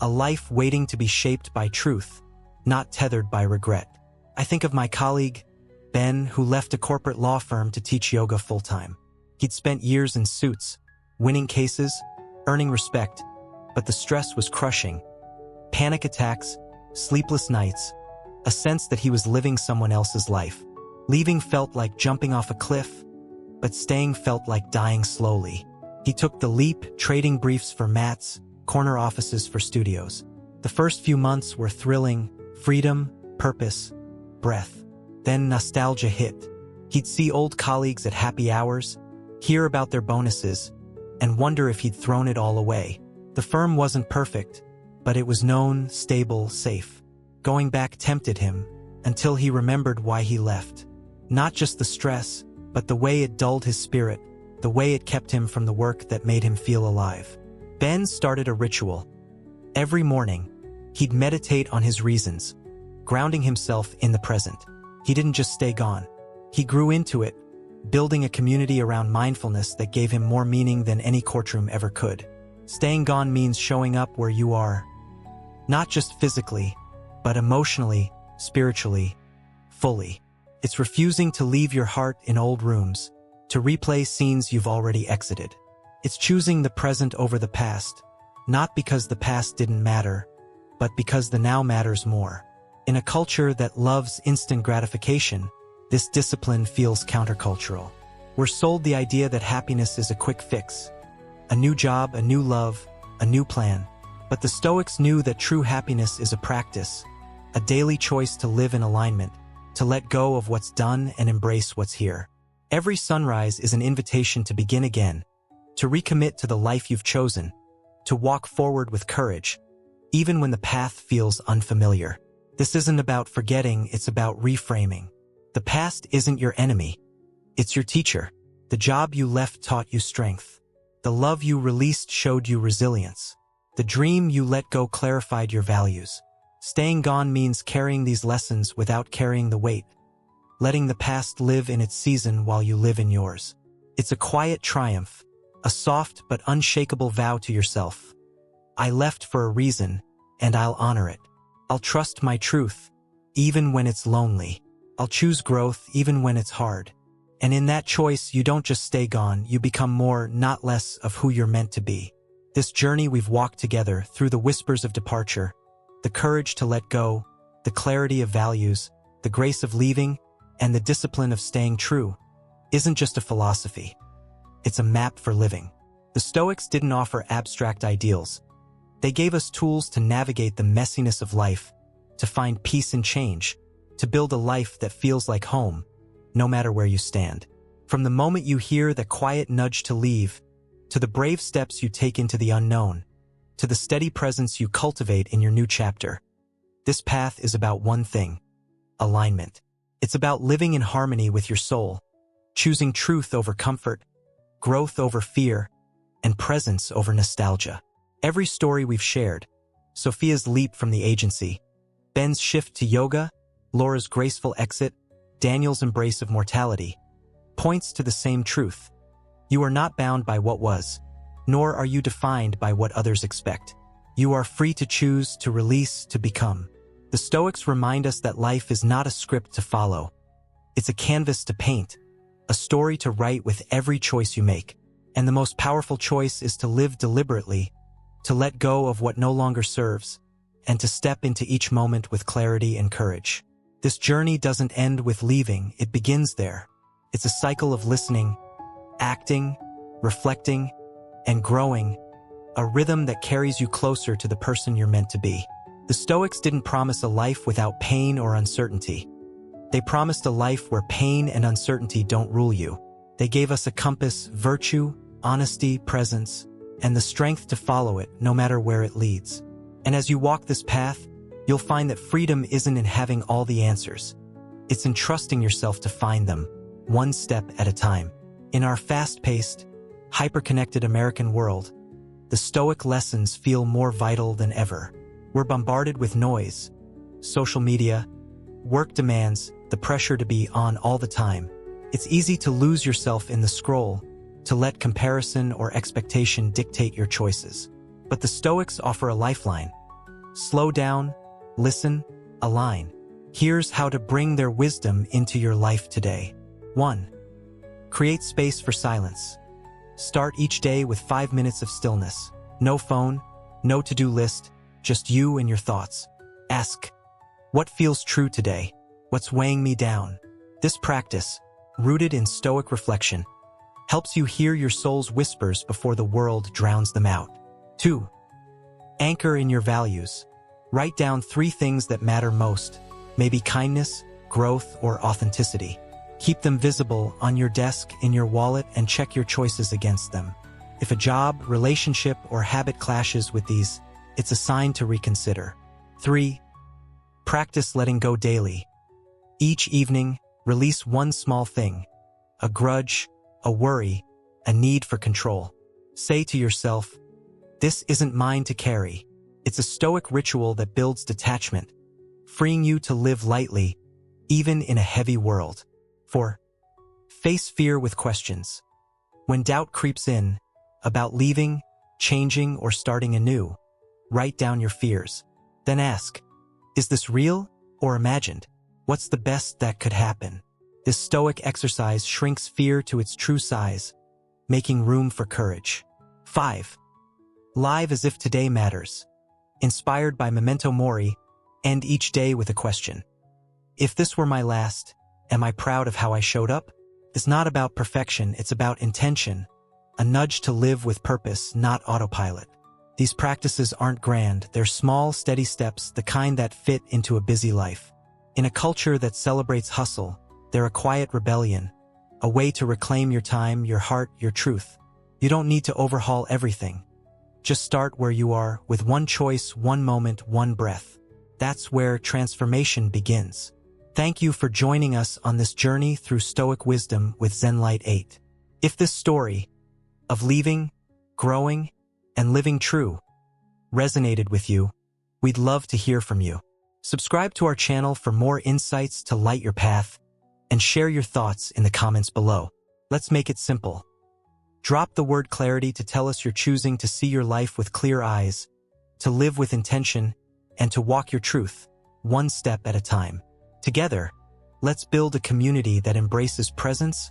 A life waiting to be shaped by truth, not tethered by regret. I think of my colleague, Ben, who left a corporate law firm to teach yoga full-time. He'd spent years in suits, winning cases, earning respect, but the stress was crushing. Panic attacks, sleepless nights, a sense that he was living someone else's life. Leaving felt like jumping off a cliff, but staying felt like dying slowly. He took the leap, trading briefs for mats, corner offices for studios. The first few months were thrilling, freedom, purpose, breath. Then nostalgia hit. He'd see old colleagues at happy hours, hear about their bonuses, and wonder if he'd thrown it all away. The firm wasn't perfect, but it was known, stable, safe. Going back tempted him, until he remembered why he left. Not just the stress, but the way it dulled his spirit, the way it kept him from the work that made him feel alive. Ben started a ritual. Every morning, he'd meditate on his reasons, grounding himself in the present. He didn't just stay gone. He grew into it, building a community around mindfulness that gave him more meaning than any courtroom ever could. Staying gone means showing up where you are, not just physically, but emotionally, spiritually, fully. It's refusing to leave your heart in old rooms, to replay scenes you've already exited. It's choosing the present over the past, not because the past didn't matter, but because the now matters more. In a culture that loves instant gratification, this discipline feels countercultural. We're sold the idea that happiness is a quick fix, a new job, a new love, a new plan. But the Stoics knew that true happiness is a practice, a daily choice to live in alignment, to let go of what's done and embrace what's here. Every sunrise is an invitation to begin again, to recommit to the life you've chosen, to walk forward with courage, even when the path feels unfamiliar. This isn't about forgetting, it's about reframing. The past isn't your enemy. It's your teacher. The job you left taught you strength. The love you released showed you resilience. The dream you let go clarified your values. Staying gone means carrying these lessons without carrying the weight, letting the past live in its season while you live in yours. It's a quiet triumph, a soft but unshakable vow to yourself. I left for a reason, and I'll honor it. I'll trust my truth, even when it's lonely. I'll choose growth, even when it's hard. And in that choice, you don't just stay gone, you become more, not less, of who you're meant to be. This journey we've walked together through the whispers of departure, the courage to let go, the clarity of values, the grace of leaving, and the discipline of staying true. isn't just a philosophy. It's a map for living. The Stoics didn't offer abstract ideals. They gave us tools to navigate the messiness of life, to find peace in change, to build a life that feels like home, no matter where you stand. From the moment you hear the quiet nudge to leave, to the brave steps you take into the unknown, to the steady presence you cultivate in your new chapter, this path is about one thing: alignment. It's about living in harmony with your soul, choosing truth over comfort, growth over fear, and presence over nostalgia. Every story we've shared, Sophia's leap from the agency, Ben's shift to yoga, Laura's graceful exit, Daniel's embrace of mortality, points to the same truth. You are not bound by what was, nor are you defined by what others expect. You are free to choose, to release, to become. The Stoics remind us that life is not a script to follow. It's a canvas to paint, a story to write with every choice you make. And the most powerful choice is to live deliberately, to let go of what no longer serves, and to step into each moment with clarity and courage. This journey doesn't end with leaving, it begins there. It's a cycle of listening, acting, reflecting, and growing, a rhythm that carries you closer to the person you're meant to be. The Stoics didn't promise a life without pain or uncertainty. They promised a life where pain and uncertainty don't rule you. They gave us a compass, virtue, honesty, presence, and the strength to follow it no matter where it leads. And as you walk this path, you'll find that freedom isn't in having all the answers. It's in trusting yourself to find them, one step at a time. In our fast-paced, hyper-connected American world, the Stoic lessons feel more vital than ever. We're bombarded with noise, social media, work demands, the pressure to be on all the time. It's easy to lose yourself in the scroll, to let comparison or expectation dictate your choices. But the Stoics offer a lifeline. Slow down, listen, align. Here's how to bring their wisdom into your life today. 1. Create space for silence. Start each day with 5 minutes of stillness. No phone, no to-do list, just you and your thoughts. Ask, what feels true today? What's weighing me down? This practice, rooted in Stoic reflection, helps you hear your soul's whispers before the world drowns them out. 2. Anchor in your values. Write down 3 things that matter most, maybe kindness, growth, or authenticity. Keep them visible on your desk, in your wallet, and check your choices against them. If a job, relationship, or habit clashes with these, it's a sign to reconsider. 3. Practice letting go daily. Each evening, release one small thing, a grudge, a worry, a need for control. Say to yourself, this isn't mine to carry. It's a Stoic ritual that builds detachment, freeing you to live lightly, even in a heavy world. 4. Face fear with questions. When doubt creeps in, about leaving, changing, or starting anew, write down your fears. Then ask, is this real or imagined? What's the best that could happen? This Stoic exercise shrinks fear to its true size, making room for courage. 5. Live as if today matters. Inspired by MOMENTO MORI, end each day with a question. If this were my last, am I proud of how I showed up? It's not about perfection, it's about intention, a nudge to live with purpose, not autopilot. These practices aren't grand, they're small, steady steps, the kind that fit into a busy life. In a culture that celebrates hustle, they're a quiet rebellion, a way to reclaim your time, your heart, your truth. You don't need to overhaul everything. Just start where you are, with one choice, one moment, one breath. That's where transformation begins. Thank you for joining us on this journey through Stoic wisdom with ZenLite8. If this story of leaving, growing, and living true resonated with you, we'd love to hear from you. Subscribe to our channel for more insights to light your path, and share your thoughts in the comments below. Let's make it simple. Drop the word clarity to tell us you're choosing to see your life with clear eyes, to live with intention, and to walk your truth, one step at a time. Together, let's build a community that embraces presence,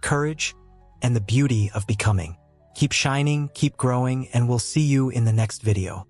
courage, and the beauty of becoming. Keep shining, keep growing, and we'll see you in the next video.